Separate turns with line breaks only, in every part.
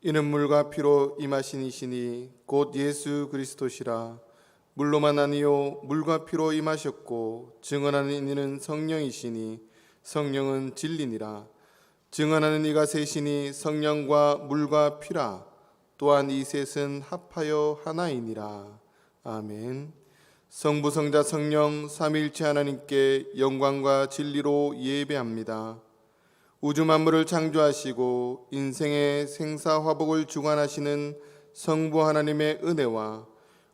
이는 물과 피로 임하신 이시니 곧 예수 그리스도시라. 물로만 아니요 물과 피로 임하셨고 증언하는 이는 성령이시니 성령은 진리니라. 증언하는 이가 셋이니 성령과 물과 피라. 또한 이 셋은 합하여 하나이니라. 아멘. 성부 성자 성령 삼위일체 하나님께 영광과 진리로 예배합니다. 우주 만물을 창조하시고 인생의 생사화복을 주관하시는 성부 하나님의 은혜와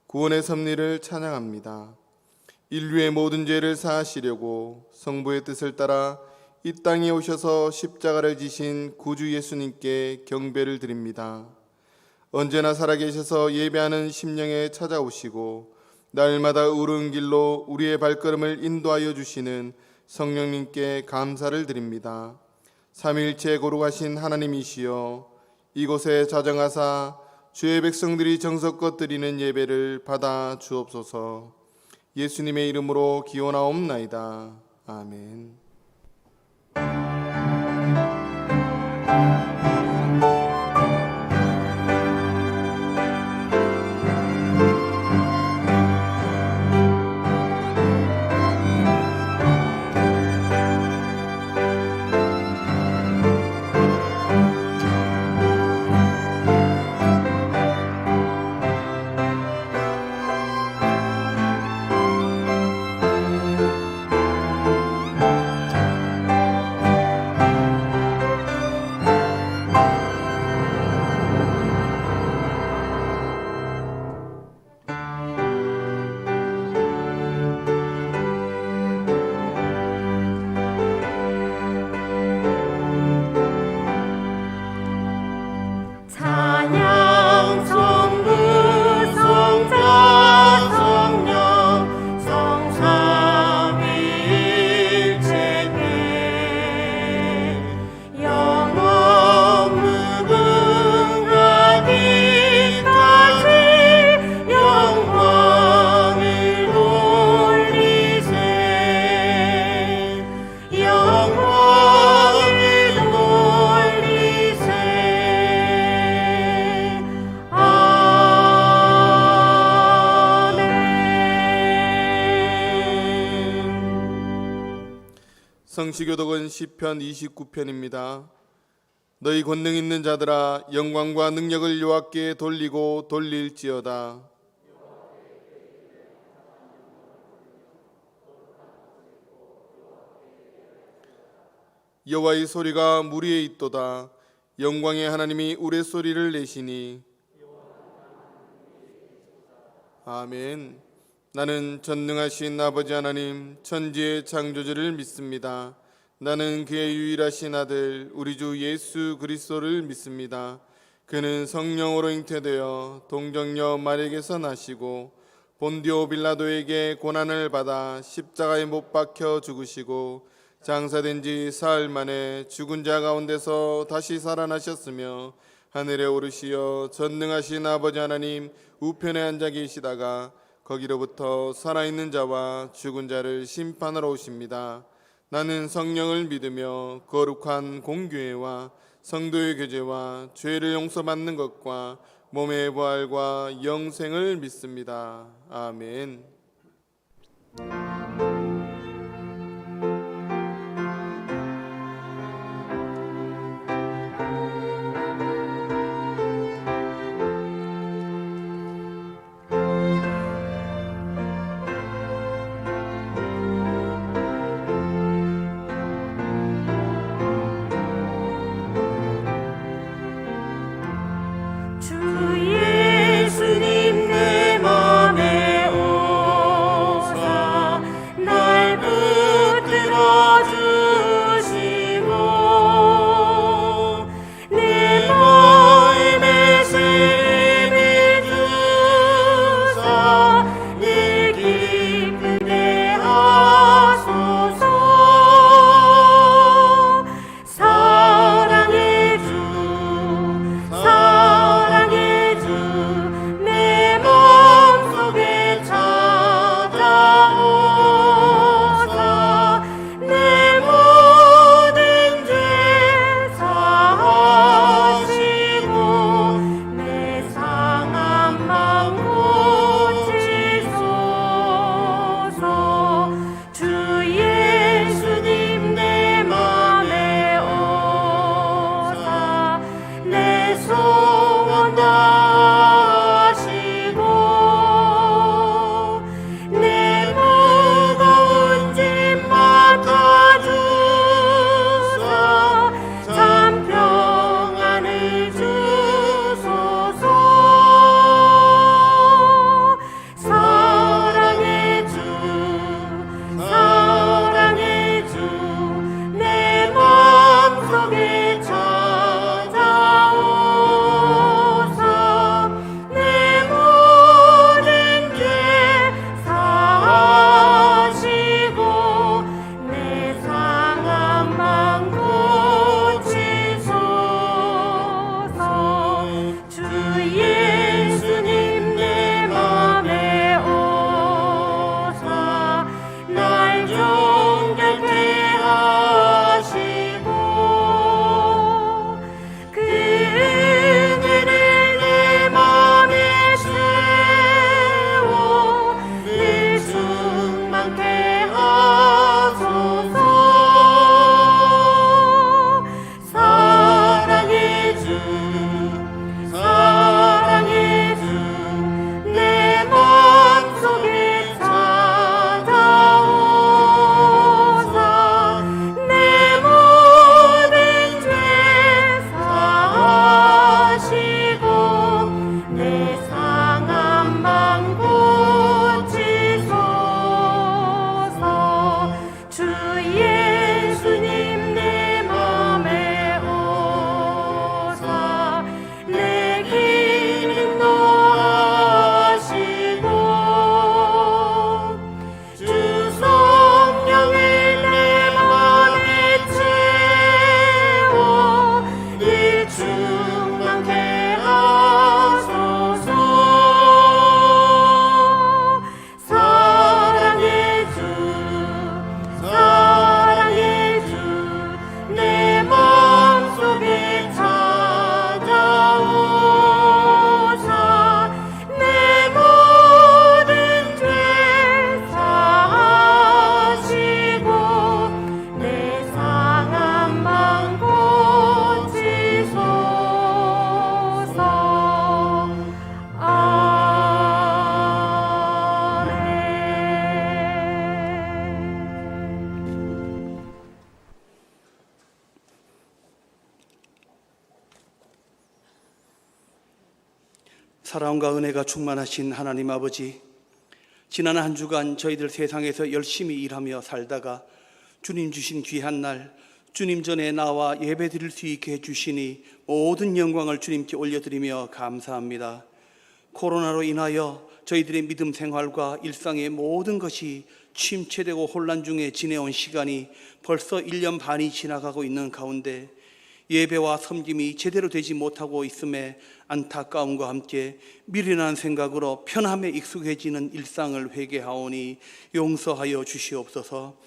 구원의 섭리를 찬양합니다. 인류의 모든 죄를 사하시려고 성부의 뜻을 따라 이 땅에 오셔서 십자가를 지신 구주 예수님께 경배를 드립니다. 언제나 살아계셔서 예배하는 심령에 찾아오시고 날마다 의로운 길로 우리의 발걸음을 인도하여 주시는 성령님께 감사를 드립니다. 삼위일체 거룩하신 하나님이시여, 이곳에 자정하사 주의 백성들이 정성껏 드리는 예배를 받아 주옵소서. 예수님의 이름으로 기원하옵나이다. 아멘. 성시교독은 시편 29편입니다. 너희 권능 있는 자들아 영광과 능력을 여호와께 돌리고 돌릴지어다. 여호와의 소리가 물 위에 있도다. 영광의 하나님이 우레소리를 내시니. 아멘. 나는 전능하신 아버지 하나님 천지의 창조주를 믿습니다. 나는 그의 유일하신 아들 우리 주 예수 그리스도를 믿습니다. 그는 성령으로 잉태되어 동정녀 마리아에게서 나시고 본디오 빌라도에게 고난을 받아 십자가에 못 박혀 죽으시고 장사된 지 사흘 만에 죽은 자 가운데서 다시 살아나셨으며 하늘에 오르시어 전능하신 아버지 하나님 우편에 앉아 계시다가 거기로부터 살아있는 자와 죽은 자를 심판하러 오십니다. 나는 성령을 믿으며 거룩한 공교회와 성도의 교제와 죄를 용서받는 것과 몸의 부활과 영생을 믿습니다. 아멘.
사랑의 주 사랑과 은혜가 충만하신 하나님 아버지, 지난 한 주간 저희들 세상에서 열심히 일하며 살다가 주님 주신 귀한 날, 주님 전에 나와 예배 드릴 수 있게 해주시니 모든 영광을 주님께 올려드리며 감사합니다. 코로나로 인하여 저희들의 믿음 생활과 일상의 모든 것이 침체되고 혼란 중에 지내온 시간이 벌써 1년 반이 지나가고 있는 가운데 예배와 섬김이 제대로 되지 못하고 있음에 안타까움과 함께 미련한 생각으로 편함에 익숙해지는 일상을 회개하오니 용서하여 주시옵소서.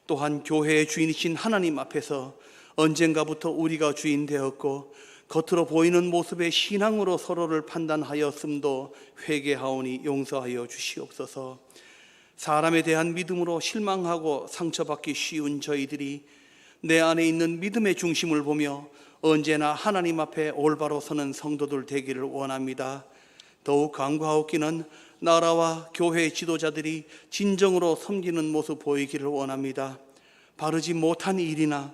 또한 교회의 주인이신 하나님 앞에서 언젠가부터 우리가 주인 되었고 겉으로 보이는 모습의 신앙으로 서로를 판단하였음도 회개하오니 용서하여 주시옵소서. 사람에 대한 믿음으로 실망하고 상처받기 쉬운 저희들이 내 안에 있는 믿음의 중심을 보며 언제나 하나님 앞에 올바로 서는 성도들 되기를 원합니다. 더욱 간구하옵기는 나라와 교회의 지도자들이 진정으로 섬기는 모습 보이기를 원합니다. 바르지 못한 일이나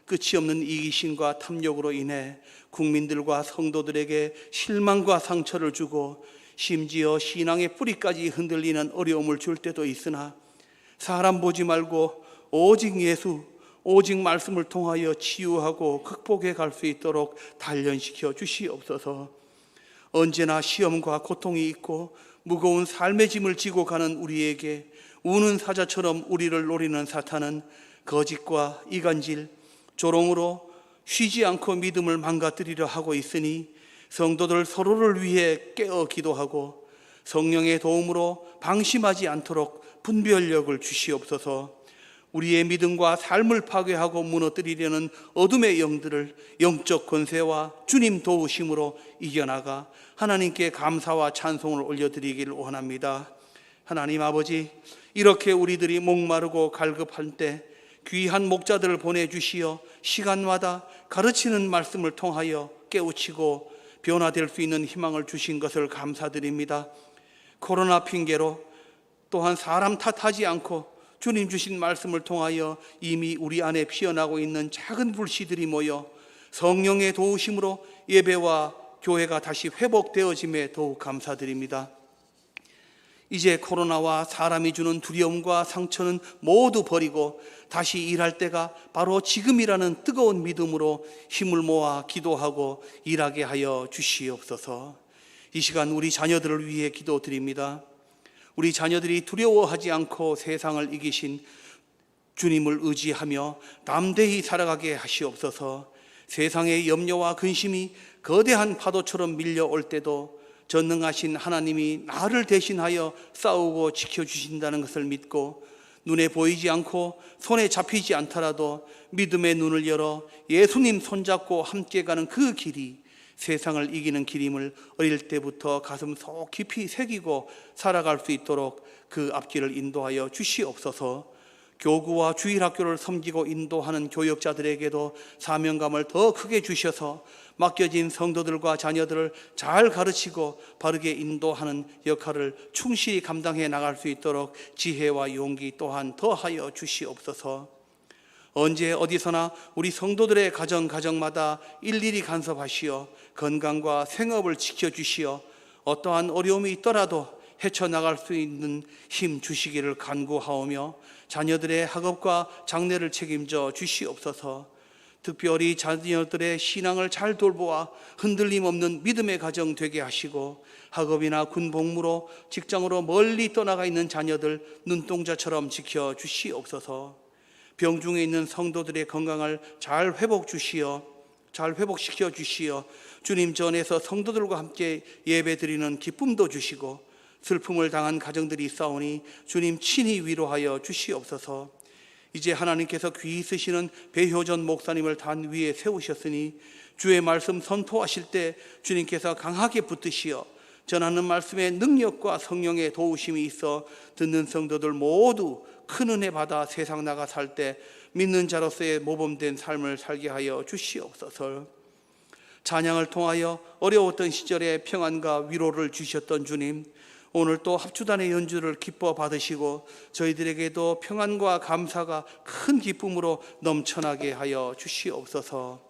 끝이 없는 이기심과 탐욕으로 인해 국민들과 성도들에게 실망과 상처를 주고 심지어 신앙의 뿌리까지 흔들리는 어려움을 줄 때도 있으나 사람 보지 말고 오직 예수, 오직 말씀을 통하여 치유하고 극복해 갈 수 있도록 단련시켜 주시옵소서. 언제나 시험과 고통이 있고 무거운 삶의 짐을 지고 가는 우리에게 우는 사자처럼 우리를 노리는 사탄은 거짓과 이간질, 조롱으로 쉬지 않고 믿음을 망가뜨리려 하고 있으니 성도들 서로를 위해 깨어 기도하고 성령의 도움으로 방심하지 않도록 분별력을 주시옵소서. 우리의 믿음과 삶을 파괴하고 무너뜨리려는 어둠의 영들을 영적 권세와 주님 도우심으로 이겨나가 하나님께 감사와 찬송을 올려드리기를 원합니다. 하나님 아버지, 이렇게 우리들이 목마르고 갈급할 때 귀한 목자들을 보내주시어 시간마다 가르치는 말씀을 통하여 깨우치고 변화될 수 있는 희망을 주신 것을 감사드립니다. 코로나 핑계로 또한 사람 탓하지 않고 주님 주신 말씀을 통하여 이미 우리 안에 피어나고 있는 작은 불씨들이 모여 성령의 도우심으로 예배와 교회가 다시 회복되어짐에 더욱 감사드립니다. 이제 코로나와 사람이 주는 두려움과 상처는 모두 버리고 다시 일할 때가 바로 지금이라는 뜨거운 믿음으로 힘을 모아 기도하고 일하게 하여 주시옵소서. 이 시간 우리 자녀들을 위해 기도드립니다. 우리 자녀들이 두려워하지 않고 세상을 이기신 주님을 의지하며 담대히 살아가게 하시옵소서. 세상의 염려와 근심이 거대한 파도처럼 밀려올 때도 전능하신 하나님이 나를 대신하여 싸우고 지켜주신다는 것을 믿고 눈에 보이지 않고 손에 잡히지 않더라도 믿음의 눈을 열어 예수님 손잡고 함께 가는 그 길이 세상을 이기는 길임을 어릴 때부터 가슴 속 깊이 새기고 살아갈 수 있도록 그 앞길을 인도하여 주시옵소서. 교구와 주일학교를 섬기고 인도하는 교역자들에게도 사명감을 더 크게 주셔서 맡겨진 성도들과 자녀들을 잘 가르치고 바르게 인도하는 역할을 충실히 감당해 나갈 수 있도록 지혜와 용기 또한 더하여 주시옵소서. 언제 어디서나 우리 성도들의 가정마다 일일이 간섭하시어 건강과 생업을 지켜주시어 어떠한 어려움이 있더라도 헤쳐나갈 수 있는 힘 주시기를 간구하오며 자녀들의 학업과 장래를 책임져 주시옵소서. 특별히 자녀들의 신앙을 잘 돌보아 흔들림 없는 믿음의 가정 되게 하시고 학업이나 군복무로 직장으로 멀리 떠나가 있는 자녀들 눈동자처럼 지켜 주시옵소서. 병중에 있는 성도들의 건강을 잘 회복시켜 주시어 주님 전에서 성도들과 함께 예배드리는 기쁨도 주시고 슬픔을 당한 가정들이 있사오니 주님 친히 위로하여 주시옵소서. 이제 하나님께서 귀히 쓰시는 배효전 목사님을 단 위에 세우셨으니 주의 말씀 선포하실 때 주님께서 강하게 붙드시어 전하는 말씀에 능력과 성령의 도우심이 있어 듣는 성도들 모두 큰 은혜 받아 세상 나가 살 때 믿는 자로서의 모범된 삶을 살게 하여 주시옵소서. 찬양을 통하여 어려웠던 시절에 평안과 위로를 주셨던 주님, 오늘 또 합주단의 연주를 기뻐 받으시고 저희들에게도 평안과 감사가 큰 기쁨으로 넘쳐나게 하여 주시옵소서.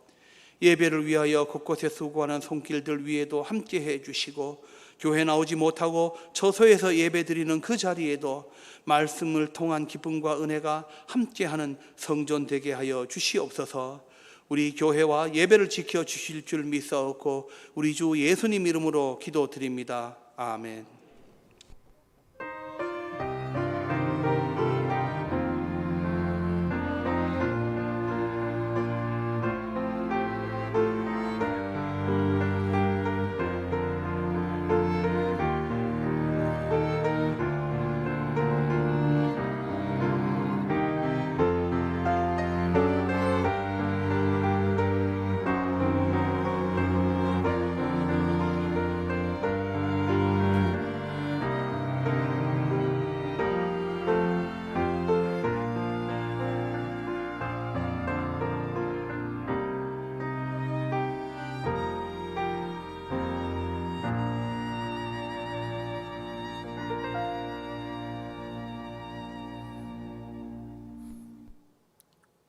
예배를 위하여 곳곳에 수고하는 손길들 위에도 함께해 주시고, 교회 나오지 못하고 처소에서 예배드리는 그 자리에도 말씀을 통한 기쁨과 은혜가 함께하는 성전 되게 하여 주시옵소서. 우리 교회와 예배를 지켜 주실 줄 믿사옵고 우리 주 예수님 이름으로 기도드립니다. 아멘.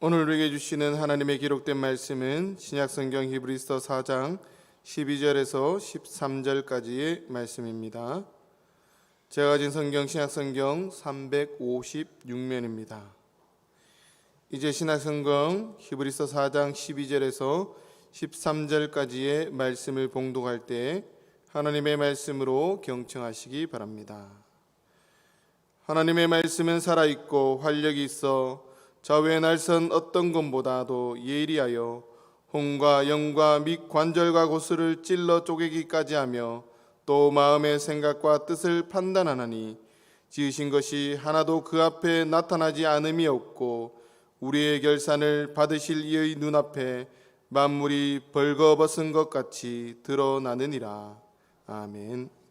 오늘 우리에게 주시는 하나님의 기록된 말씀은 신약성경 히브리서 4장 12절에서 13절까지의 말씀입니다. 제가 가진 성경 신약성경 356면입니다. 이제 신약성경 히브리서 4장 12절에서 13절까지의 말씀을 봉독할 때 하나님의 말씀으로 경청하시기 바랍니다. 하나님의 말씀은 살아있고 활력이 있어 좌우의 날선 어떤 것보다도 예리하여 혼과 영과 및 관절과 고슬을 찔러 쪼개기까지 하며 또 마음의 생각과 뜻을 판단하나니 지으신 것이 하나도 그 앞에 나타나지 않음이 없고 우리의 결산을 받으실 이의 눈앞에 만물이 벌거벗은 것 같이 드러나느니라. 아멘.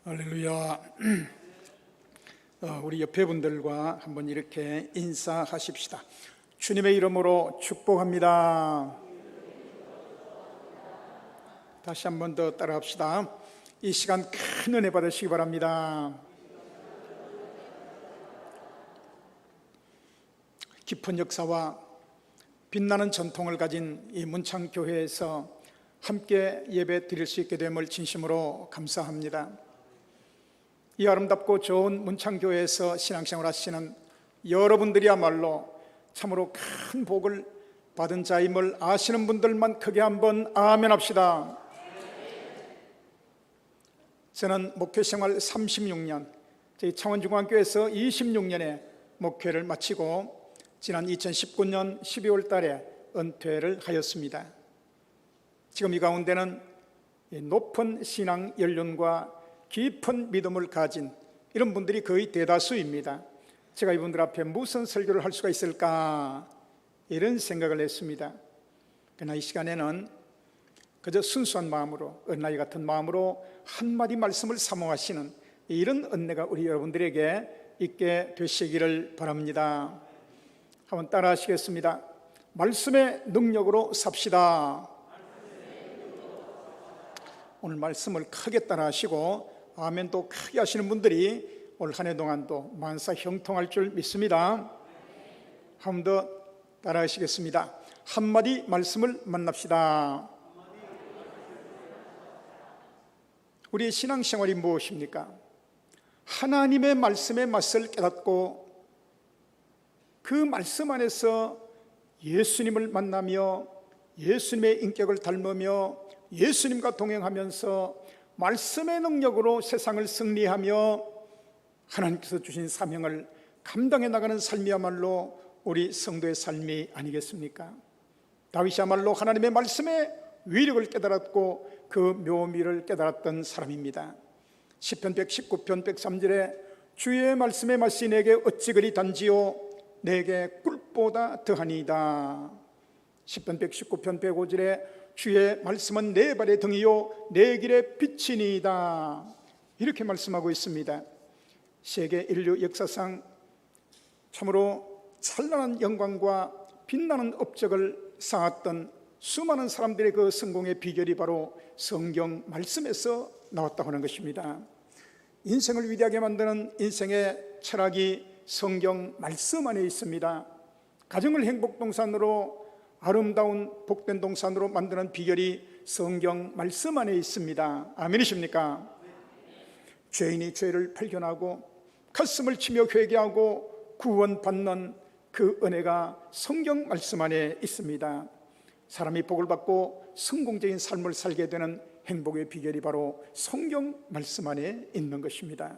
할렐루야. 우리 옆에 분들과 한번 이렇게 인사하십시다. 주님의 이름으로 축복합니다. 다시 한번 더 따라합시다. 이 시간 큰 은혜 받으시기 바랍니다. 깊은 역사와 빛나는 전통을 가진 이 문창교회에서 함께 예배 드릴 수 있게 됨을 진심으로 감사합니다. 이 아름답고 좋은 문창교회에서 신앙생활 하시는 여러분들이야말로 참으로 큰 복을 받은 자임을 아시는 분들만 크게 한번 아멘 합시다. 저는 목회생활 36년, 저희 창원중앙교회에서 26년의 목회를 마치고 지난 2019년 12월 달에 은퇴를 하였습니다. 지금 이 가운데는 높은 신앙 연륜과 깊은 믿음을 가진 이런 분들이 거의 대다수입니다. 제가 이분들 앞에 무슨 설교를 할 수가 있을까 이런 생각을 했습니다. 그러나 이 시간에는 그저 순수한 마음으로, 은나이 같은 마음으로 한마디 말씀을 사모하시는 이런 은혜가 우리 여러분들에게 있게 되시기를 바랍니다. 한번 따라 하시겠습니다. 말씀의 능력으로 삽시다. 오늘 말씀을 크게 따라 하시고 아멘도 크게 하시는 분들이 올 한 해 동안도 만사 형통할 줄 믿습니다. 한 번 더 따라 하시겠습니다. 한마디 말씀을 만납시다. 우리의 신앙생활이 무엇입니까? 하나님의 말씀의 맛을 깨닫고 그 말씀 안에서 예수님을 만나며 예수님의 인격을 닮으며 예수님과 동행하면서 말씀의 능력으로 세상을 승리하며 하나님께서 주신 사명을 감당해 나가는 삶이야말로 우리 성도의 삶이 아니겠습니까? 다윗이야말로 하나님의 말씀의 위력을 깨달았고 그 묘미를 깨달았던 사람입니다. 시편 119편 103절에 주의 말씀의 맛이 내게 어찌 그리 단지요 내게 꿀보다 더하니이다. 시편 119편 105절에 주의 말씀은 내 발의 등이요 내 길의 빛이니이다. 이렇게 말씀하고 있습니다. 세계 인류 역사상 참으로 찬란한 영광과 빛나는 업적을 쌓았던 수많은 사람들의 그 성공의 비결이 바로 성경 말씀에서 나왔다고 하는 것입니다. 인생을 위대하게 만드는 인생의 철학이 성경 말씀 안에 있습니다. 가정을 행복동산으로, 아름다운 복된 동산으로 만드는 비결이 성경 말씀 안에 있습니다. 아멘이십니까? 죄인이 죄를 발견하고 가슴을 치며 회개하고 구원받는 그 은혜가 성경 말씀 안에 있습니다. 사람이 복을 받고 성공적인 삶을 살게 되는 행복의 비결이 바로 성경 말씀 안에 있는 것입니다.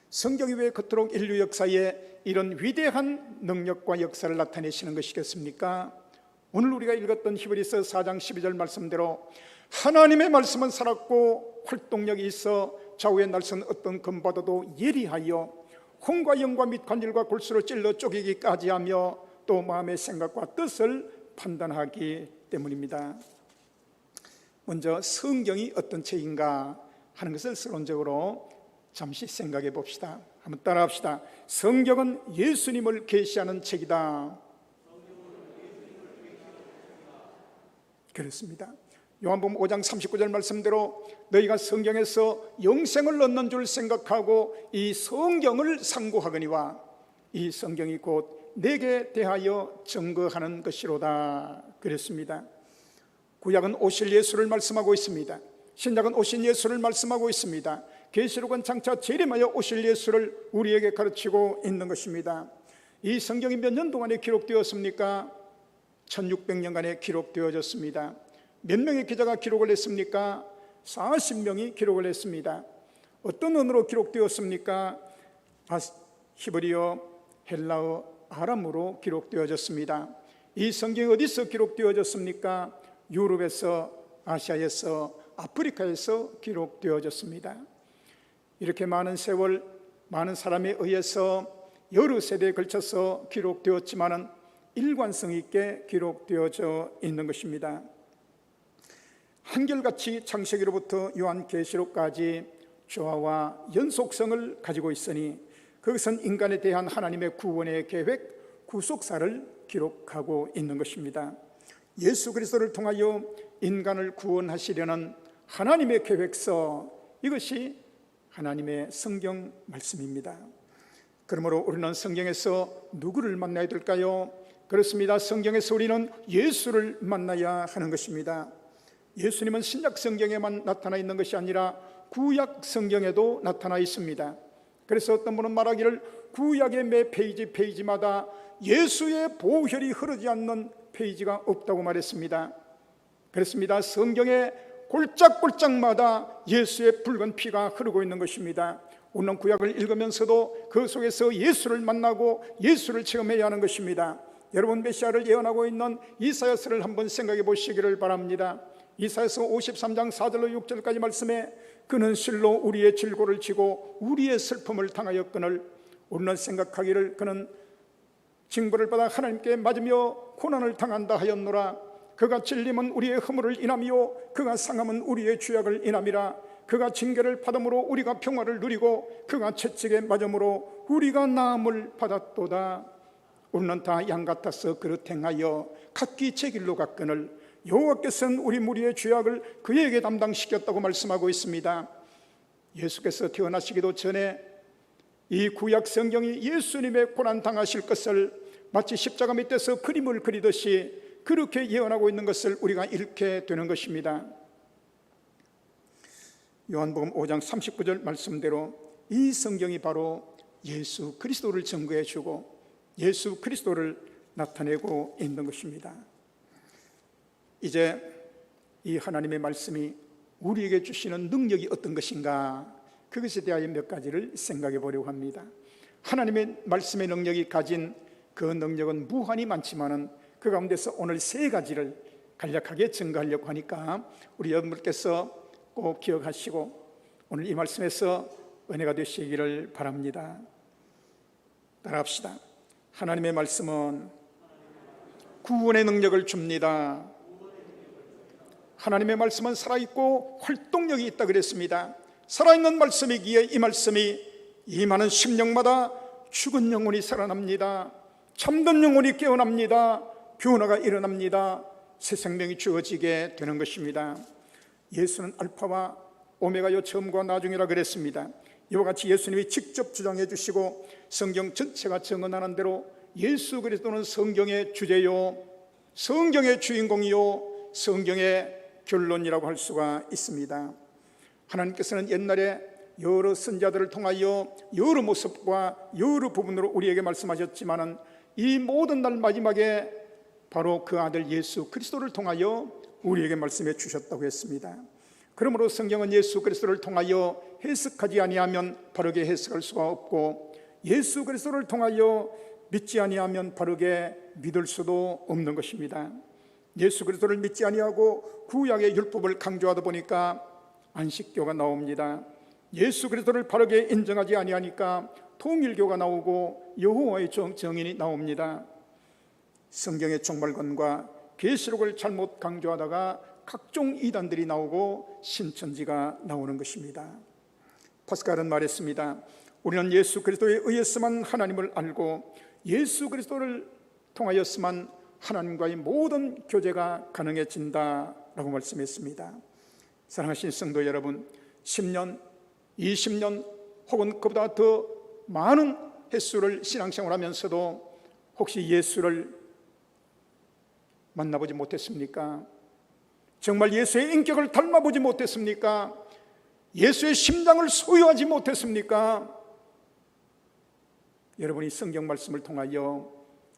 성경이 왜 그토록 인류 역사에 이런 위대한 능력과 역사를 나타내시는 것이겠습니까? 오늘 우리가 읽었던 히브리서 4장 12절 말씀대로 하나님의 말씀은 살았고 활동력이 있어 좌우의 날선 어떤 금보다도 예리하여 혼과 영과 및 관절과 골수로 찔러 쪼개기까지 하며 또 마음의 생각과 뜻을 판단하기 때문입니다. 먼저 성경이 어떤 책인가 하는 것을 서론적으로 잠시 생각해 봅시다. 한번 따라합시다. 성경은 예수님을 계시하는 책이다. 그렇습니다. 요한복음 5장 39절 말씀대로 너희가 성경에서 영생을 얻는 줄 생각하고 이 성경을 상고하거니와 이 성경이 곧 내게 대하여 증거하는 것이로다. 그랬습니다. 구약은 오실 예수를 말씀하고 있습니다. 신약은 오신 예수를 말씀하고 있습니다. 계시록은 장차 재림하여 오실 예수를 우리에게 가르치고 있는 것입니다. 이 성경이 몇 년 동안에 기록되었습니까? 1600년간에 기록되어졌습니다. 몇 명의 기자가 기록을 했습니까? 40명이 기록을 했습니다. 어떤 언어로 기록되었습니까? 히브리어, 헬라어, 아람어로 기록되어졌습니다. 이 성경이 어디서 기록되어졌습니까? 유럽에서, 아시아에서, 아프리카에서 기록되어졌습니다. 이렇게 많은 세월, 많은 사람에 의해서 여러 세대에 걸쳐서 기록되었지만은 일관성 있게 기록되어져 있는 것입니다. 한결같이 창세기로부터 요한계시록까지 조화와 연속성을 가지고 있으니 그것은 인간에 대한 하나님의 구원의 계획, 구속사를 기록하고 있는 것입니다. 예수 그리스도를 통하여 인간을 구원하시려는 하나님의 계획서, 이것이 하나님의 성경 말씀입니다. 그러므로 우리는 성경에서 누구를 만나야 될까요? 그렇습니다. 성경에서 우리는 예수를 만나야 하는 것입니다. 예수님은 신약 성경에만 나타나 있는 것이 아니라 구약 성경에도 나타나 있습니다. 그래서 어떤 분은 말하기를 구약의 매 페이지마다 예수의 보혈이 흐르지 않는 페이지가 없다고 말했습니다. 그렇습니다. 성경의 골짝골짝마다 예수의 붉은 피가 흐르고 있는 것입니다. 오늘 구약을 읽으면서도 그 속에서 예수를 만나고 예수를 체험해야 하는 것입니다. 여러분, 메시아를 예언하고 있는 이사야서를 한번 생각해 보시기를 바랍니다. 이사야서 53장 4절로 6절까지 말씀에 그는 실로 우리의 질고를 지고 우리의 슬픔을 당하였거늘 우리는 생각하기를 그는 징벌을 받아 하나님께 맞으며 고난을 당한다 하였노라. 그가 찔림은 우리의 허물을 인하며 그가 상함은 우리의 죄악을 인함이라. 그가 징계를 받음으로 우리가 평화를 누리고 그가 채찍에 맞음으로 우리가 나음을 받았도다. 우리는 다 양 같아서 그릇 행하여 각기 제 길로 갔거늘 여호와께서는 우리 무리의 죄악을 그에게 담당시켰다고 말씀하고 있습니다. 예수께서 태어나시기도 전에 이 구약 성경이 예수님의 고난 당하실 것을 마치 십자가 밑에서 그림을 그리듯이 그렇게 예언하고 있는 것을 우리가 읽게 되는 것입니다. 요한복음 5장 39절 말씀대로 이 성경이 바로 예수 그리스도를 증거해 주고 예수 그리스도를 나타내고 있는 것입니다. 이제 이 하나님의 말씀이 우리에게 주시는 능력이 어떤 것인가, 그것에 대하여 몇 가지를 생각해 보려고 합니다. 하나님의 말씀의 능력이 가진 그 능력은 무한히 많지만은 그 가운데서 오늘 세 가지를 간략하게 증거하려고 하니까 우리 여러분들께서 꼭 기억하시고 오늘 이 말씀에서 은혜가 되시기를 바랍니다. 따라합시다. 하나님의 말씀은 구원의 능력을 줍니다. 하나님의 말씀은 살아있고 활동력이 있다 그랬습니다. 살아있는 말씀이기에 이 말씀이 임하는 심령마다 죽은 영혼이 살아납니다. 참된 영혼이 깨어납니다. 변화가 일어납니다. 새 생명이 주어지게 되는 것입니다. 예수는 알파와 오메가요, 처음과 나중이라 그랬습니다. 이와 같이 예수님이 직접 주장해 주시고 성경 전체가 증언하는 대로 예수 그리스도는 성경의 주제요, 성경의 주인공이요, 성경의 결론이라고 할 수가 있습니다. 하나님께서는 옛날에 여러 선자들을 통하여 여러 모습과 여러 부분으로 우리에게 말씀하셨지만은 이 모든 날 마지막에 바로 그 아들 예수 그리스도를 통하여 우리에게 말씀해 주셨다고 했습니다. 그러므로 성경은 예수 그리스도를 통하여 해석하지 아니하면 바르게 해석할 수가 없고 예수 그리스도를 통하여 믿지 아니하면 바르게 믿을 수도 없는 것입니다. 예수 그리스도를 믿지 아니하고 구약의 율법을 강조하다 보니까 안식교가 나옵니다. 예수 그리스도를 바르게 인정하지 아니하니까 통일교가 나오고 여호와의 정인이 나옵니다. 성경의 종말론과 계시록을 잘못 강조하다가 각종 이단들이 나오고 신천지가 나오는 것입니다. 파스칼은 말했습니다. 우리는 예수 그리스도에 의해서만 하나님을 알고 예수 그리스도를 통하여서만 하나님과의 모든 교제가 가능해진다라고 말씀했습니다. 사랑하신 성도 여러분, 10년, 20년 혹은 그보다 더 많은 횟수를 신앙생활하면서도 혹시 예수를 만나보지 못했습니까? 정말 예수의 인격을 닮아보지 못했습니까? 예수의 심장을 소유하지 못했습니까? 여러분이 성경 말씀을 통하여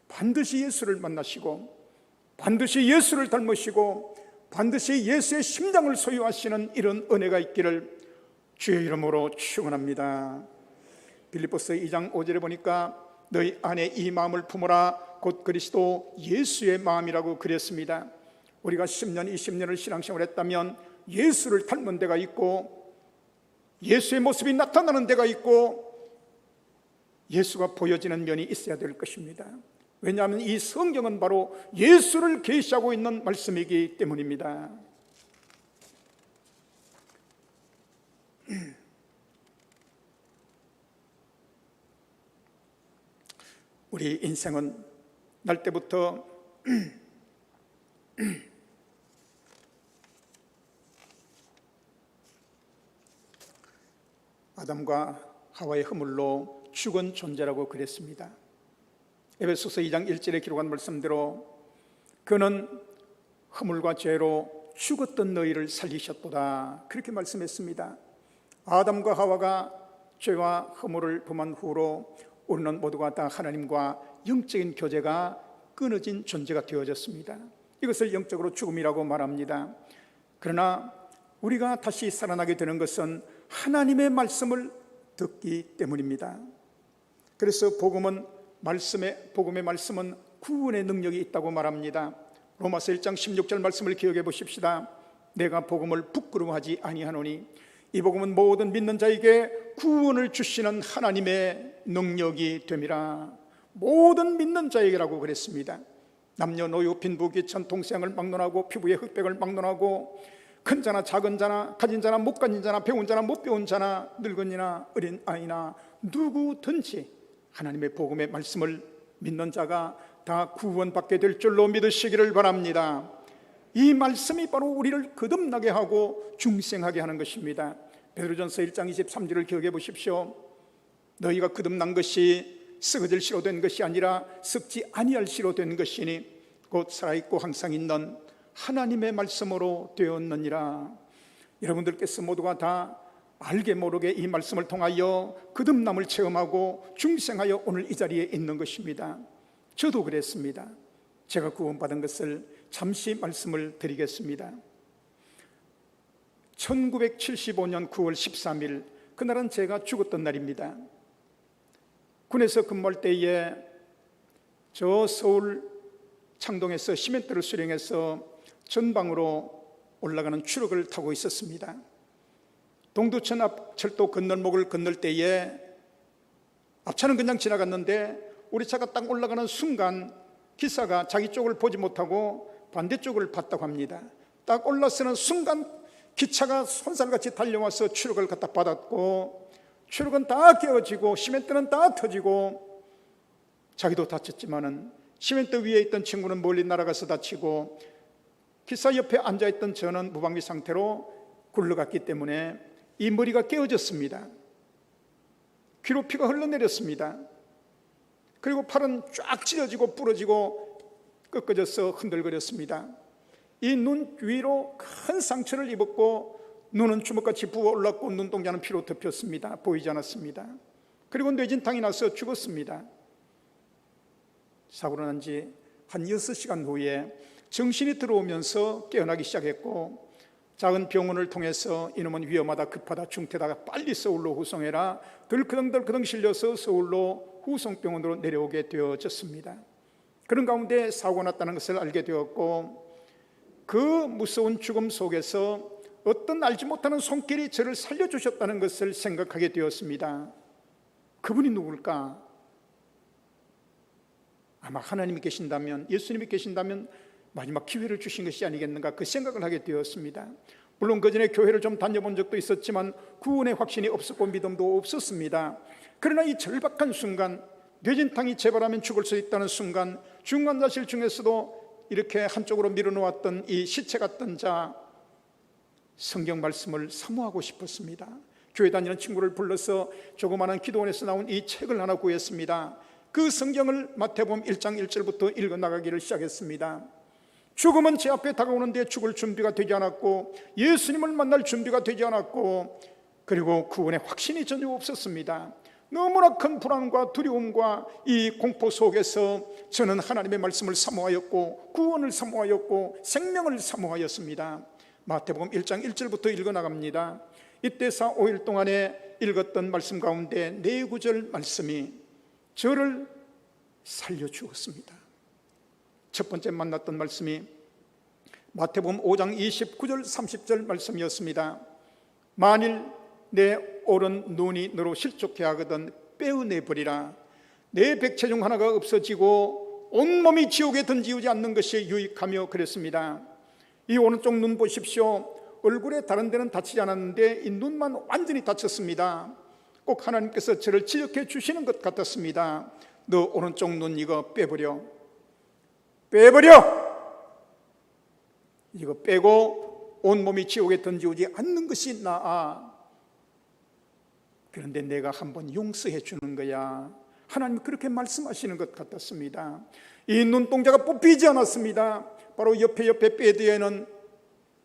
반드시 예수를 만나시고 반드시 예수를 닮으시고 반드시 예수의 심장을 소유하시는 이런 은혜가 있기를 주의 이름으로 축원합니다. 빌립보서 2장 5절에 보니까 너희 안에 이 마음을 품으라 곧 그리스도 예수의 마음이라고 그랬습니다. 우리가 10년, 20년을 신앙생활했다면 예수를 닮은 데가 있고 예수의 모습이 나타나는 데가 있고 예수가 보여지는 면이 있어야 될 것입니다. 왜냐하면 이 성경은 바로 예수를 계시하고 있는 말씀이기 때문입니다. 우리 인생은 날 때부터 아담과 하와의 허물로 죽은 존재라고 그랬습니다. 에베소서 2장 1절에 기록한 말씀대로 그는 허물과 죄로 죽었던 너희를 살리셨도다, 그렇게 말씀했습니다. 아담과 하와가 죄와 허물을 범한 후로 우리는 모두가 다 하나님과 영적인 교제가 끊어진 존재가 되어졌습니다. 이것을 영적으로 죽음이라고 말합니다. 그러나 우리가 다시 살아나게 되는 것은 하나님의 말씀을 듣기 때문입니다. 그래서 복음의 말씀은 구원의 능력이 있다고 말합니다. 로마서 1장 16절 말씀을 기억해 보십시다. 내가 복음을 부끄러워하지 아니하노니 이 복음은 모든 믿는 자에게 구원을 주시는 하나님의 능력이 됨이라. 모든 믿는 자에게라고 그랬습니다. 남녀노소 빈부귀천 동생을 막론하고 피부의 흑백을 막론하고 큰 자나 작은 자나 가진 자나 못 가진 자나 배운 자나 못 배운 자나 늙은이나 어린 아이나 누구든지 하나님의 복음의 말씀을 믿는 자가 다 구원받게 될 줄로 믿으시기를 바랍니다. 이 말씀이 바로 우리를 거듭나게 하고 중생하게 하는 것입니다. 베드로전서 1장 23절을 기억해 보십시오. 너희가 거듭난 것이 썩어질 씨로 된 것이 아니라 썩지 아니할 씨로 된 것이니 곧 살아있고 항상 있는 하나님의 말씀으로 되었느니라. 여러분들께서 모두가 다 알게 모르게 이 말씀을 통하여 거듭남을 체험하고 중생하여 오늘 이 자리에 있는 것입니다. 저도 그랬습니다. 제가 구원받은 것을 잠시 말씀을 드리겠습니다. 1975년 9월 13일, 그날은 제가 죽었던 날입니다. 군에서 근무할 때에 저 서울 창동에서 시멘트를 수령해서 전방으로 올라가는 추력을 타고 있었습니다. 동두천 앞 철도 건널목을 건널 때에 앞차는 그냥 지나갔는데 우리 차가 딱 올라가는 순간 기사가 자기 쪽을 보지 못하고 반대쪽을 봤다고 합니다. 딱 올라서는 순간 기차가 손살같이 달려와서 추력을 갖다 받았고 추력은 다 깨어지고 시멘트는 다 터지고 자기도 다쳤지만은 시멘트 위에 있던 친구는 멀리 날아가서 다치고 기사 옆에 앉아있던 저는 무방비 상태로 굴러갔기 때문에 이 머리가 깨어졌습니다. 귀로 피가 흘러내렸습니다. 그리고 팔은 쫙 찢어지고 부러지고 꺾어져서 흔들거렸습니다. 이 눈 위로 큰 상처를 입었고 눈은 주먹같이 부어올랐고 눈동자는 피로 덮였습니다. 보이지 않았습니다. 그리고 뇌진탕이 나서 죽었습니다. 사고가 난 지 한 6시간 후에 정신이 들어오면서 깨어나기 시작했고 작은 병원을 통해서 이놈은 위험하다, 급하다, 중태다, 빨리 서울로 후송해라 덜크덩덜크덩 실려서 서울로 후송병원으로 내려오게 되어졌습니다. 그런 가운데 사고가 났다는 것을 알게 되었고 그 무서운 죽음 속에서 어떤 알지 못하는 손길이 저를 살려주셨다는 것을 생각하게 되었습니다. 그분이 누굴까? 아마 하나님이 계신다면, 예수님이 계신다면 마지막 기회를 주신 것이 아니겠는가, 그 생각을 하게 되었습니다. 물론 그전에 교회를 좀 다녀본 적도 있었지만 구원의 확신이 없었고 믿음도 없었습니다. 그러나 이 절박한 순간, 뇌진탕이 재발하면 죽을 수 있다는 순간, 중환자실 중에서도 이렇게 한쪽으로 밀어놓았던 이 시체 같던 자, 성경 말씀을 사모하고 싶었습니다. 교회 다니는 친구를 불러서 조그마한 기도원에서 나온 이 책을 하나 구했습니다. 그 성경을 마태복음 1장 1절부터 읽어나가기를 시작했습니다. 죽음은 제 앞에 다가오는데 죽을 준비가 되지 않았고 예수님을 만날 준비가 되지 않았고 그리고 구원의 확신이 전혀 없었습니다. 너무나 큰 불안과 두려움과 이 공포 속에서 저는 하나님의 말씀을 사모하였고 구원을 사모하였고 생명을 사모하였습니다. 마태복음 1장 1절부터 읽어나갑니다. 이때 4, 5일 동안에 읽었던 말씀 가운데 4구절 말씀이 저를 살려주었습니다. 첫 번째 만났던 말씀이 마태복음 5장 29절 30절 말씀이었습니다. 만일 내 오른 눈이 너로 실족해 하거든 빼어내버리라. 내 백체 중 하나가 없어지고 온몸이 지옥에 던지우지 않는 것이 유익하며 그랬습니다. 이 오른쪽 눈 보십시오. 얼굴에 다른 데는 다치지 않았는데 이 눈만 완전히 다쳤습니다. 꼭 하나님께서 저를 지적해 주시는 것 같았습니다. 너 오른쪽 눈 이거 빼버려. 빼버려. 이거 빼고 온몸이 지옥에 던지오지 않는 것이 나아. 그런데 내가 한번 용서해 주는 거야. 하나님 그렇게 말씀하시는 것 같았습니다. 이 눈동자가 뽑히지 않았습니다. 바로 옆에 뼈대에는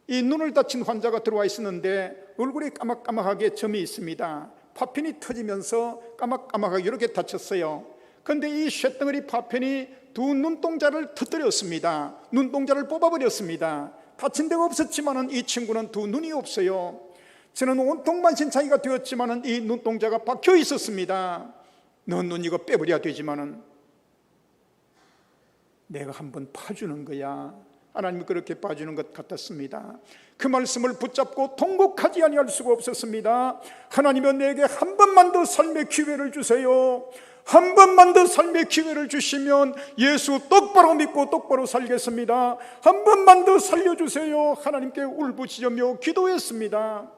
이 눈을 다친 환자가 들어와 있었는데 얼굴에 까맣까맣하게 점이 있습니다. 파편이 터지면서 까맣까맣하게 이렇게 다쳤어요. 그런데 이 쇳덩어리 파편이 두 눈동자를 터뜨렸습니다. 눈동자를 뽑아버렸습니다. 다친 데가 없었지만 이 친구는 두 눈이 없어요. 저는 온통 만신창이가 되었지만 이 눈동자가 박혀 있었습니다. 너 눈 이거 빼버려야 되지만은 내가 한번 봐주는 거야. 하나님이 그렇게 봐주는 것 같았습니다. 그 말씀을 붙잡고 통곡하지 아니할 수가 없었습니다. 하나님은 내게 한 번만 더 삶의 기회를 주세요. 한 번만 더 삶의 기회를 주시면 예수 똑바로 믿고 똑바로 살겠습니다. 한 번만 더 살려주세요. 하나님께 울부짖으며 기도했습니다.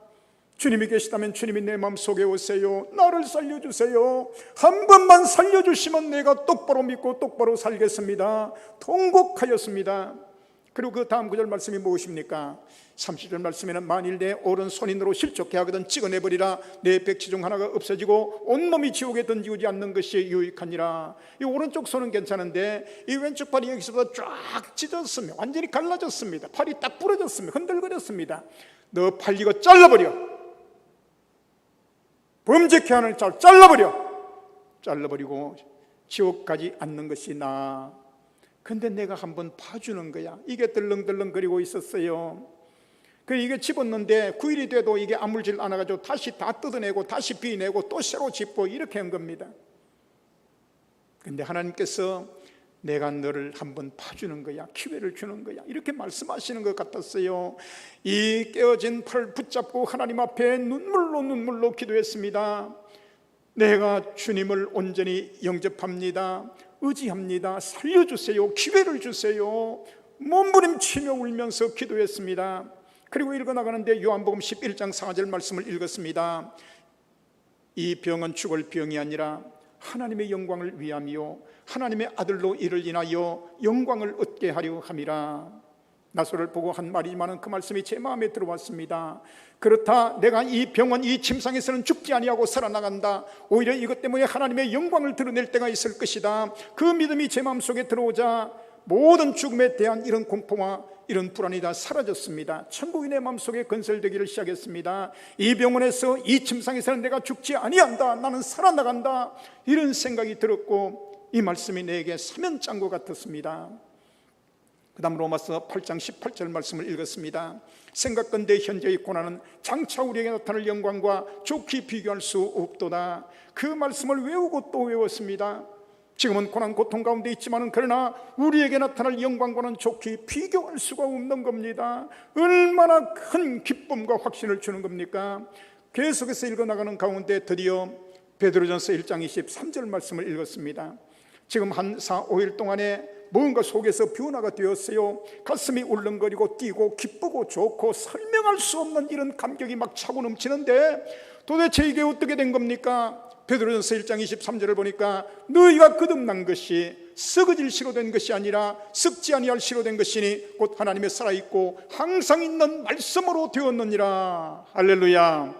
주님이 계시다면 주님이 내 마음속에 오세요. 나를 살려주세요. 한 번만 살려주시면 내가 똑바로 믿고 똑바로 살겠습니다. 통곡하였습니다. 그리고 그 다음 구절 말씀이 무엇입니까? 30절 말씀에는 만일 내 오른손인으로 실족해 하거든 찍어내버리라. 내 백치 중 하나가 없어지고 온몸이 지옥에 던지지 않는 것이 유익하니라. 이 오른쪽 손은 괜찮은데 이 왼쪽 팔이 여기서부터 쫙 찢어졌습니다. 완전히 갈라졌습니다. 팔이 딱 부러졌습니다. 흔들거렸습니다. 너 팔 이거 잘라버려. 범죄케 하는 잘 잘라버리고 지옥 가지 않는 것이 나아. 근데 내가 한번 봐주는 거야. 이게 덜렁덜렁거리고 있었어요. 이게 집었는데 9일이 돼도 이게 아물질 않아가지고 다시 다 뜯어내고 다시 비내고 또 새로 짚고 이렇게 한 겁니다. 근데 하나님께서 내가 너를 한번 봐주는 거야. 기회를 주는 거야. 이렇게 말씀하시는 것 같았어요. 이 깨어진 팔을 붙잡고 하나님 앞에 눈물로 기도했습니다. 내가 주님을 온전히 영접합니다. 의지합니다. 살려주세요. 기회를 주세요. 몸부림치며 울면서 기도했습니다. 그리고 읽어나가는데 요한복음 11장 4절 말씀을 읽었습니다. 이 병은 죽을 병이 아니라 하나님의 영광을 위함이요 하나님의 아들로 이를 인하여 영광을 얻게 하려 함이라. 나소를 보고 한 말이지만 그 말씀이 제 마음에 들어왔습니다. 그렇다, 내가 이 병원 이 침상에서는 죽지 아니하고 살아나간다. 오히려 이것 때문에 하나님의 영광을 드러낼 때가 있을 것이다. 그 믿음이 제 마음속에 들어오자 모든 죽음에 대한 이런 공포와 이런 불안이 다 사라졌습니다. 천국이 내 마음속에 건설되기를 시작했습니다. 이 병원에서 이 침상에서는 내가 죽지 아니한다. 나는 살아나간다. 이런 생각이 들었고 이 말씀이 내게 사면장과 같았습니다. 그 다음 로마서 8장 18절 말씀을 읽었습니다. 생각건대 현재의 고난은 장차 우리에게 나타날 영광과 좋게 비교할 수 없도다. 그 말씀을 외우고 또 외웠습니다. 지금은 고난 고통 가운데 있지만 그러나 우리에게 나타날 영광과는 좋게 비교할 수가 없는 겁니다. 얼마나 큰 기쁨과 확신을 주는 겁니까? 계속해서 읽어나가는 가운데 드디어 베드로전서 1장 23절 말씀을 읽었습니다. 지금 한 4, 5일 동안에 뭔가 속에서 변화가 되었어요. 가슴이 울렁거리고 뛰고 기쁘고 좋고 설명할 수 없는 이런 감격이 막 차고 넘치는데 도대체 이게 어떻게 된 겁니까? 베드로전서 1장 23절을 보니까 너희가 거듭난 것이 썩어질 시로 된 것이 아니라 썩지 아니할 시로 된 것이니 곧 하나님의 살아있고 항상 있는 말씀으로 되었느니라. 할렐루야.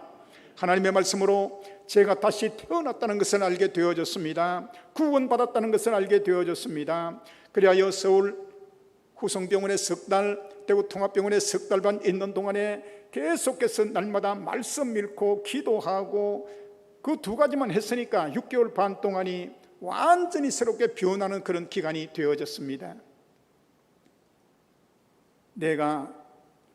하나님의 말씀으로 제가 다시 태어났다는 것을 알게 되어졌습니다. 구원받았다는 것을 알게 되어졌습니다. 그리하여 서울 후성병원에 석 달, 대구 통합병원에 석 달 반 있는 동안에 계속해서 날마다 말씀 읽고 기도하고 그 두 가지만 했으니까 6개월 반 동안이 완전히 새롭게 변하는 그런 기간이 되어졌습니다. 내가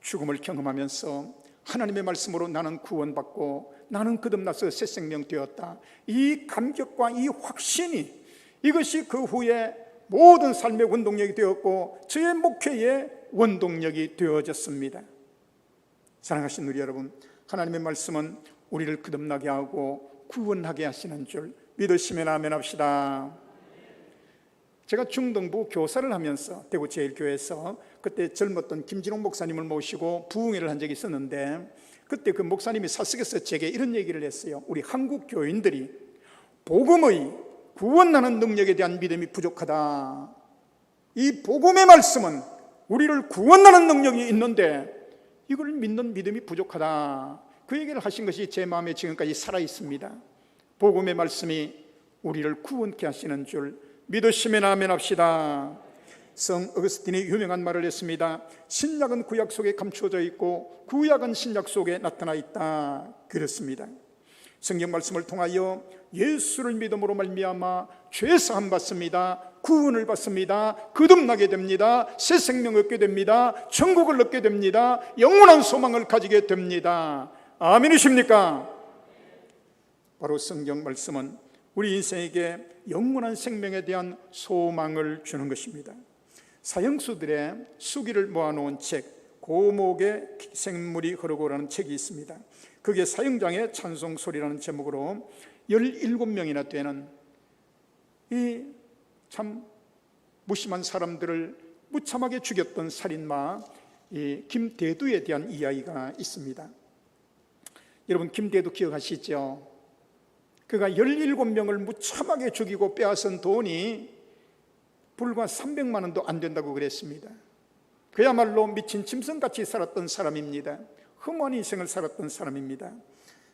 죽음을 경험하면서 하나님의 말씀으로 나는 구원받고 나는 거듭나서 새 생명 되었다. 이 감격과 이 확신이 이것이 그 후에 모든 삶의 원동력이 되었고 저의 목회의 원동력이 되어졌습니다. 사랑하신 우리 여러분, 하나님의 말씀은 우리를 거듭나게 하고 구원하게 하시는 줄 믿으시면 아멘 합시다. 제가 중등부 교사를 하면서 대구 제일교회에서 그때 젊었던 김진홍 목사님을 모시고 부흥회를 한 적이 있었는데 그때 그 목사님이 사석에서 제게 이런 얘기를 했어요. 우리 한국 교인들이 복음의 구원하는 능력에 대한 믿음이 부족하다. 이 복음의 말씀은 우리를 구원하는 능력이 있는데 이걸 믿는 믿음이 부족하다. 그 얘기를 하신 것이 제 마음에 지금까지 살아 있습니다. 복음의 말씀이 우리를 구원케 하시는 줄 믿으시면 아멘 합시다. 성 어거스틴이 유명한 말을 했습니다. 신약은 구약 속에 감추어져 있고 구약은 신약 속에 나타나 있다. 그렇습니다. 성경 말씀을 통하여 예수를 믿음으로 말미암아 죄 사함 받습니다. 구원을 받습니다. 거듭나게 됩니다. 새 생명 얻게 됩니다. 천국을 얻게 됩니다. 영원한 소망을 가지게 됩니다. 아멘이십니까? 바로 성경 말씀은 우리 인생에게 영원한 생명에 대한 소망을 주는 것입니다. 사형수들의 수기를 모아놓은 책 고목의 생물이 흐르고라는 책이 있습니다. 그게 사형장의 찬송소리라는 제목으로 17명이나 되는 이 참 무심한 사람들을 무참하게 죽였던 살인마 이 김대두에 대한 이야기가 있습니다. 여러분, 김대두 기억하시죠? 그가 17명을 무참하게 죽이고 빼앗은 돈이 불과 300만 원도 안 된다고 그랬습니다. 그야말로 미친 짐승같이 살았던 사람입니다. 험한 인생을 살았던 사람입니다.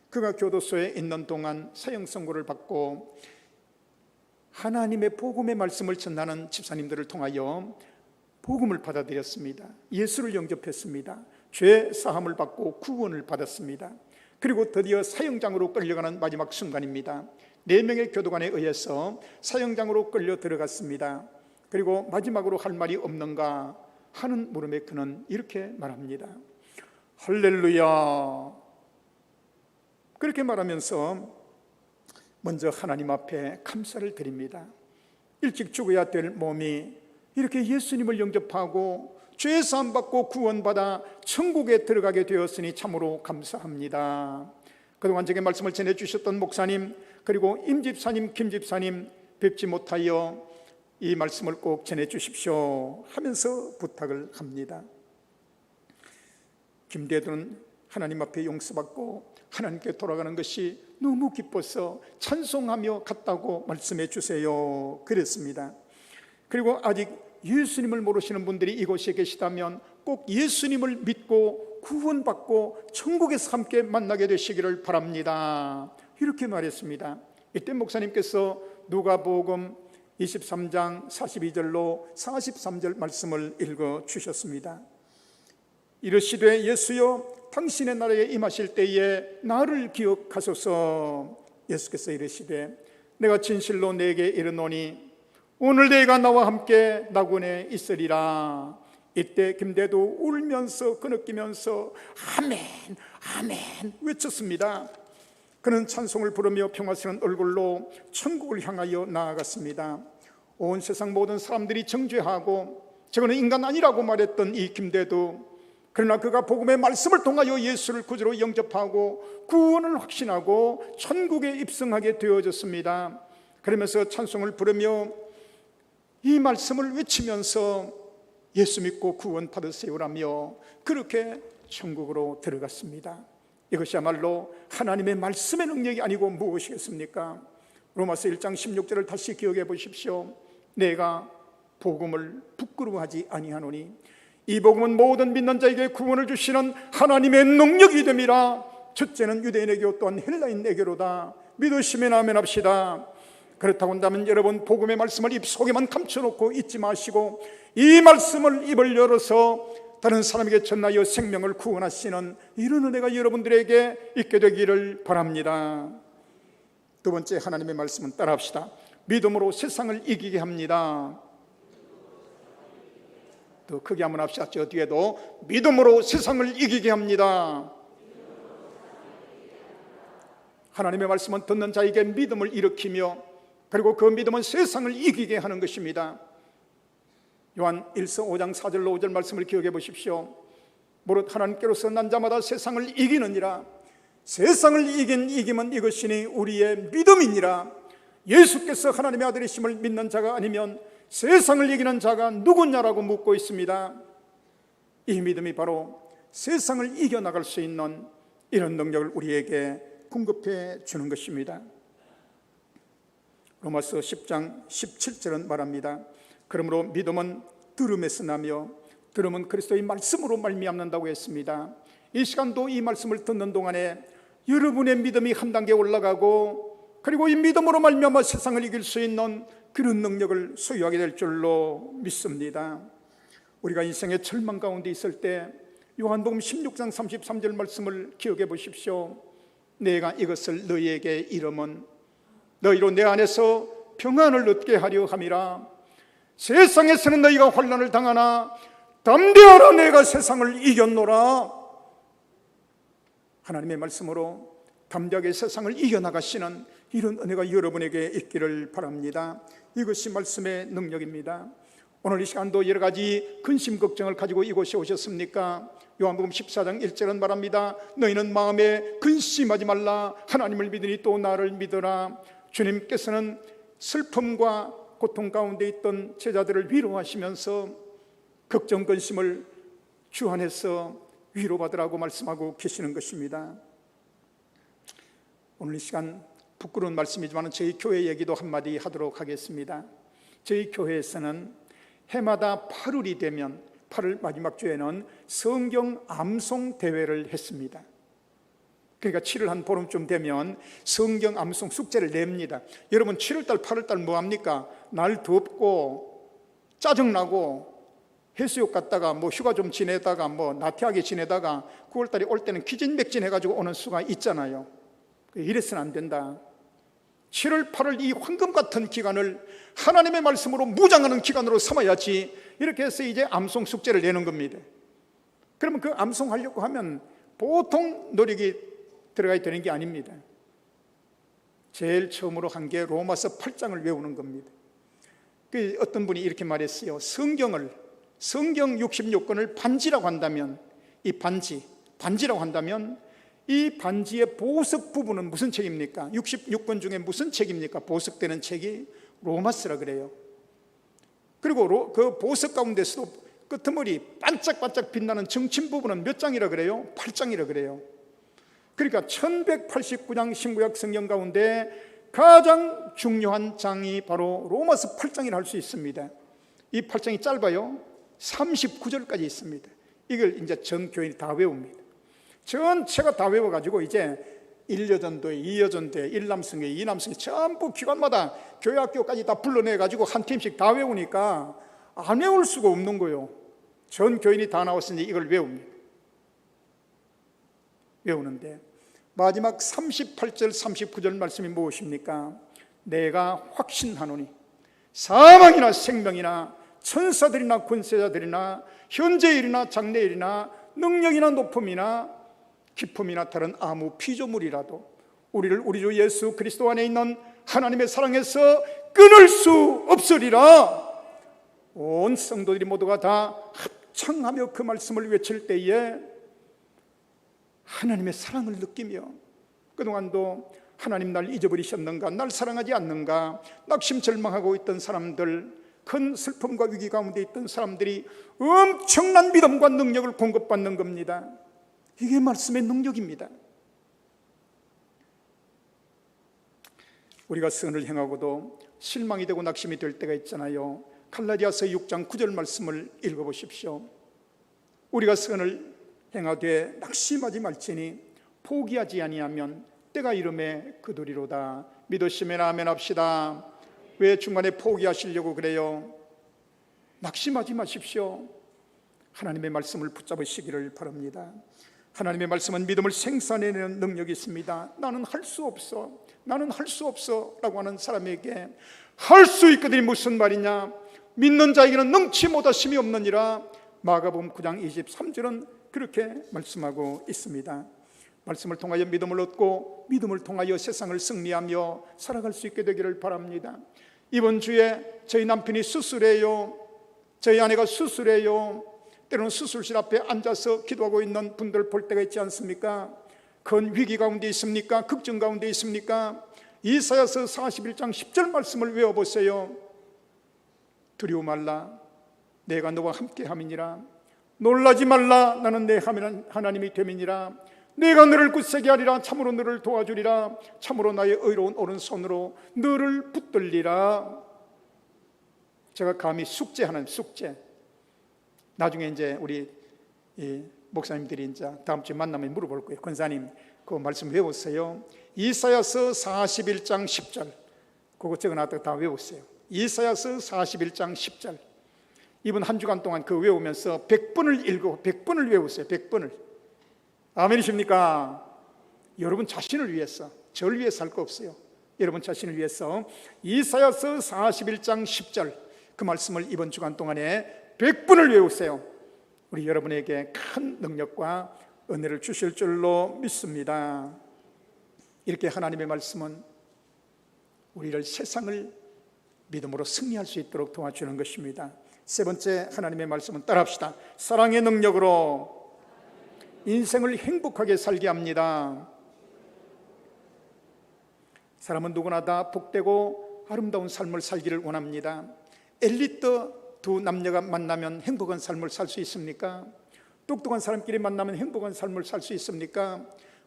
그가 교도소에 있는 동안 사형 선고를 받고 하나님의 복음의 말씀을 전하는 집사님들을 통하여 복음을 받아들였습니다. 예수를 영접했습니다. 죄 사함을 받고 구원을 받았습니다. 그리고 드디어 사형장으로 끌려가는 마지막 순간입니다. 4명의 교도관에 의해서 사형장으로 끌려 들어갔습니다. 그리고 마지막으로 할 말이 없는가 하는 물음에 그는 이렇게 말합니다. 할렐루야. 그렇게 말하면서 먼저 하나님 앞에 감사를 드립니다. 일찍 죽어야 될 몸이 이렇게 예수님을 영접하고 죄 사함 받고 구원받아 천국에 들어가게 되었으니 참으로 감사합니다. 그동안 제게 말씀을 전해주셨던 목사님 그리고 임집사님, 김집사님 뵙지 못하여 이 말씀을 꼭 전해주십시오 하면서 부탁을 합니다. 김대두는 하나님 앞에 용서받고 하나님께 돌아가는 것이 너무 기뻐서 찬송하며 갔다고 말씀해 주세요. 그랬습니다. 그리고 아직 예수님을 모르시는 분들이 이곳에 계시다면 꼭 예수님을 믿고 구원받고 천국에서 함께 만나게 되시기를 바랍니다. 이렇게 말했습니다. 이때 목사님께서 누가복음 23장 42절로 43절 말씀을 읽어주셨습니다. 이르시되 예수여 당신의 나라에 임하실 때에 나를 기억하소서. 예수께서 이르시되 내가 진실로 내게 이르노니 오늘 내가 나와 함께 낙원에 있으리라. 이때 김대두 울면서 거느끼면서 아멘 아멘 외쳤습니다. 그는 찬송을 부르며 평화스러운 얼굴로 천국을 향하여 나아갔습니다. 온 세상 모든 사람들이 정죄하고 저거는 인간 아니라고 말했던 이 김대두, 그러나 그가 복음의 말씀을 통하여 예수를 구주로 영접하고 구원을 확신하고 천국에 입성하게 되어졌습니다. 그러면서 찬송을 부르며 이 말씀을 외치면서 예수 믿고 구원 받으세요라며 그렇게 천국으로 들어갔습니다. 이것이야말로 하나님의 말씀의 능력이 아니고 무엇이겠습니까? 로마서 1장 16절을 다시 기억해 보십시오. 내가 복음을 부끄러워하지 아니하노니 이 복음은 모든 믿는 자에게 구원을 주시는 하나님의 능력이 됨이라. 첫째는 유대인에게요 또한 헬라인에게로다. 믿으시면 아멘 합시다. 그렇다고 한다면 여러분, 복음의 말씀을 입속에만 감춰놓고 있지 마시고 이 말씀을 입을 열어서 다른 사람에게 전하여 생명을 구원하시는 이런 은혜가 여러분들에게 있게 되기를 바랍니다. 두 번째, 하나님의 말씀은 따라합시다. 믿음으로 세상을 이기게 합니다. 더 크게 한번 합시다. 저 뒤에도 믿음으로 세상을 이기게 합니다. 하나님의 말씀은 듣는 자에게 믿음을 일으키며 그리고 그 믿음은 세상을 이기게 하는 것입니다. 요한 1서 5장 4절로 5절 말씀을 기억해 보십시오. 무릇 하나님께로서 난 자마다 세상을 이기느니라. 세상을 이긴 이김은 이것이니 우리의 믿음이니라. 예수께서 하나님의 아들이심을 믿는 자가 아니면 세상을 이기는 자가 누구냐라고 묻고 있습니다. 이 믿음이 바로 세상을 이겨나갈 수 있는 이런 능력을 우리에게 공급해 주는 것입니다. 로마서 10장 17절은 말합니다. 그러므로 믿음은 들음에서 나며 들음은 그리스도의 말씀으로 말미암는다고 했습니다. 이 시간도 이 말씀을 듣는 동안에 여러분의 믿음이 한 단계 올라가고, 그리고 이 믿음으로 말미암아 세상을 이길 수 있는 그런 능력을 소유하게 될 줄로 믿습니다. 우리가 인생의 절망 가운데 있을 때 요한복음 16장 33절 말씀을 기억해 보십시오. 내가 이것을 너희에게 이름은 너희로 내 안에서 평안을 얻게 하려 함이라. 세상에서는 너희가 환난을 당하나 담대하라, 내가 세상을 이겼노라. 하나님의 말씀으로 담대하게 세상을 이겨나가시는 이런 은혜가 여러분에게 있기를 바랍니다. 이것이 말씀의 능력입니다. 오늘 이 시간도 여러 가지 근심 걱정을 가지고 이곳에 오셨습니까? 요한복음 14장 1절은 말합니다. 너희는 마음에 근심하지 말라. 하나님을 믿으니 또 나를 믿어라. 주님께서는 슬픔과 고통 가운데 있던 제자들을 위로하시면서 걱정 근심을 주 안에서 위로받으라고 말씀하고 계시는 것입니다. 오늘 이 시간 부끄러운 말씀이지만 저희 교회 얘기도 한마디 하도록 하겠습니다. 저희 교회에서는 해마다 8월이 되면 8월 마지막 주에는 성경 암송 대회를 했습니다. 그러니까 7월 한 보름쯤 되면 성경 암송 숙제를 냅니다. 여러분 7월달 8월달 뭐합니까? 날 덥고 짜증나고 해수욕 갔다가 휴가 좀 지내다가 나태하게 지내다가 9월달에 올 때는 기진맥진 해가지고 오는 수가 있잖아요. 이래서는 안 된다. 7월 8월 이 황금 같은 기간을 하나님의 말씀으로 무장하는 기간으로 삼아야지. 이렇게 해서 이제 암송 숙제를 내는 겁니다. 그러면 그 암송하려고 하면 보통 노력이 들어가야 되는 게 아닙니다. 제일 처음으로 한 게 로마서 8장을 외우는 겁니다. 그 어떤 분이 이렇게 말했어요. 성경 66권을 반지라고 한다면, 이 반지라고 한다면 이 반지의 보석 부분은 무슨 책입니까? 66권 중에 무슨 책입니까? 보석되는 책이 로마서라 그래요. 그리고 그 보석 가운데서도 끄트머리 반짝반짝 빛나는 정침 부분은 몇 장이라 그래요? 8장이라 그래요. 그러니까 1189장 신구약 성경 가운데 가장 중요한 장이 바로 로마서 8장이라 할 수 있습니다. 이 8장이 짧아요. 39절까지 있습니다. 이걸 이제 전 교인이 다 외웁니다. 전체가 다 외워가지고 이제 1여전도회, 2여전도회, 1남성회, 2남성회 전부 기관마다 교회 학교까지 다 불러내가지고 한 팀씩 다 외우니까 안 외울 수가 없는 거예요. 전 교인이 다 나왔으니 이걸 외웁니다. 외우는데 마지막 38절 39절 말씀이 무엇입니까? 내가 확신하노니 사망이나 생명이나 천사들이나 권세자들이나 현재일이나 장래일이나 능력이나 높음이나 기쁨이나 다른 아무 피조물이라도 우리를 우리 주 예수 그리스도 안에 있는 하나님의 사랑에서 끊을 수 없으리라. 온 성도들이 모두가 다 합창하며 그 말씀을 외칠 때에 하나님의 사랑을 느끼며, 그동안도 하나님 날 잊어버리셨는가, 날 사랑하지 않는가 낙심절망하고 있던 사람들, 큰 슬픔과 위기 가운데 있던 사람들이 엄청난 믿음과 능력을 공급받는 겁니다. 이게 말씀의 능력입니다. 우리가 선을 행하고도 실망이 되고 낙심이 될 때가 있잖아요. 갈라디아서 6장 9절 말씀을 읽어보십시오. 우리가 선을 행하되 낙심하지 말지니 포기하지 아니하면 때가 이름에 그들이로다. 믿으시면 아멘 합시다. 왜 중간에 포기하시려고 그래요? 낙심하지 마십시오. 하나님의 말씀을 붙잡으시기를 바랍니다. 하나님의 말씀은 믿음을 생산해내는 능력이 있습니다. 나는 할 수 없어, 나는 할 수 없어 라고 하는 사람에게 할 수 있거든이 무슨 말이냐? 믿는 자에게는 능치 못하심이 없느니라. 마가복음 9장 23절은 그렇게 말씀하고 있습니다. 말씀을 통하여 믿음을 얻고 믿음을 통하여 세상을 승리하며 살아갈 수 있게 되기를 바랍니다. 이번 주에 저희 남편이 수술해요, 저희 아내가 수술해요, 때로는 수술실 앞에 앉아서 기도하고 있는 분들 볼 때가 있지 않습니까? 큰 위기 가운데 있습니까? 걱정 가운데 있습니까? 이사야서 41장 10절 말씀을 외워보세요. 두려워 말라, 내가 너와 함께 함이니라. 놀라지 말라, 나는 내 하나님이 됨이니라. 내가 너를 굳세게 하리라. 참으로 너를 도와주리라. 참으로 나의 의로운 오른손으로 너를 붙들리라. 제가 감히 숙제하는 숙제. 나중에 이제 우리 목사님들이 이제 다음 주에 만나면 물어볼 거예요. 권사님, 그 말씀 외웠어요? 이사야서 41장 10절. 그거 적어놨다가 다 외웠어요. 이사야서 41장 10절. 이번 한 주간 동안 그 외우면서 100번을 읽고 100번을 외웠어요. 100번을. 아멘이십니까? 여러분 자신을 위해서, 저를 위해서 할 거 없어요. 여러분 자신을 위해서 이사야서 41장 10절 그 말씀을 이번 주간 동안에 100번을 외우세요. 우리 여러분에게 큰 능력과 은혜를 주실 줄로 믿습니다. 이렇게 하나님의 말씀은 우리를 세상을 믿음으로 승리할 수 있도록 도와주는 것입니다. 세 번째 하나님의 말씀은 따라합시다. 사랑의 능력으로 인생을 행복하게 살게 합니다. 사람은 누구나 다 복되고 아름다운 삶을 살기를 원합니다. 엘리트 두 남녀가 만나면 행복한 삶을 살 수 있습니까? 똑똑한 사람끼리 만나면 행복한 삶을 살 수 있습니까?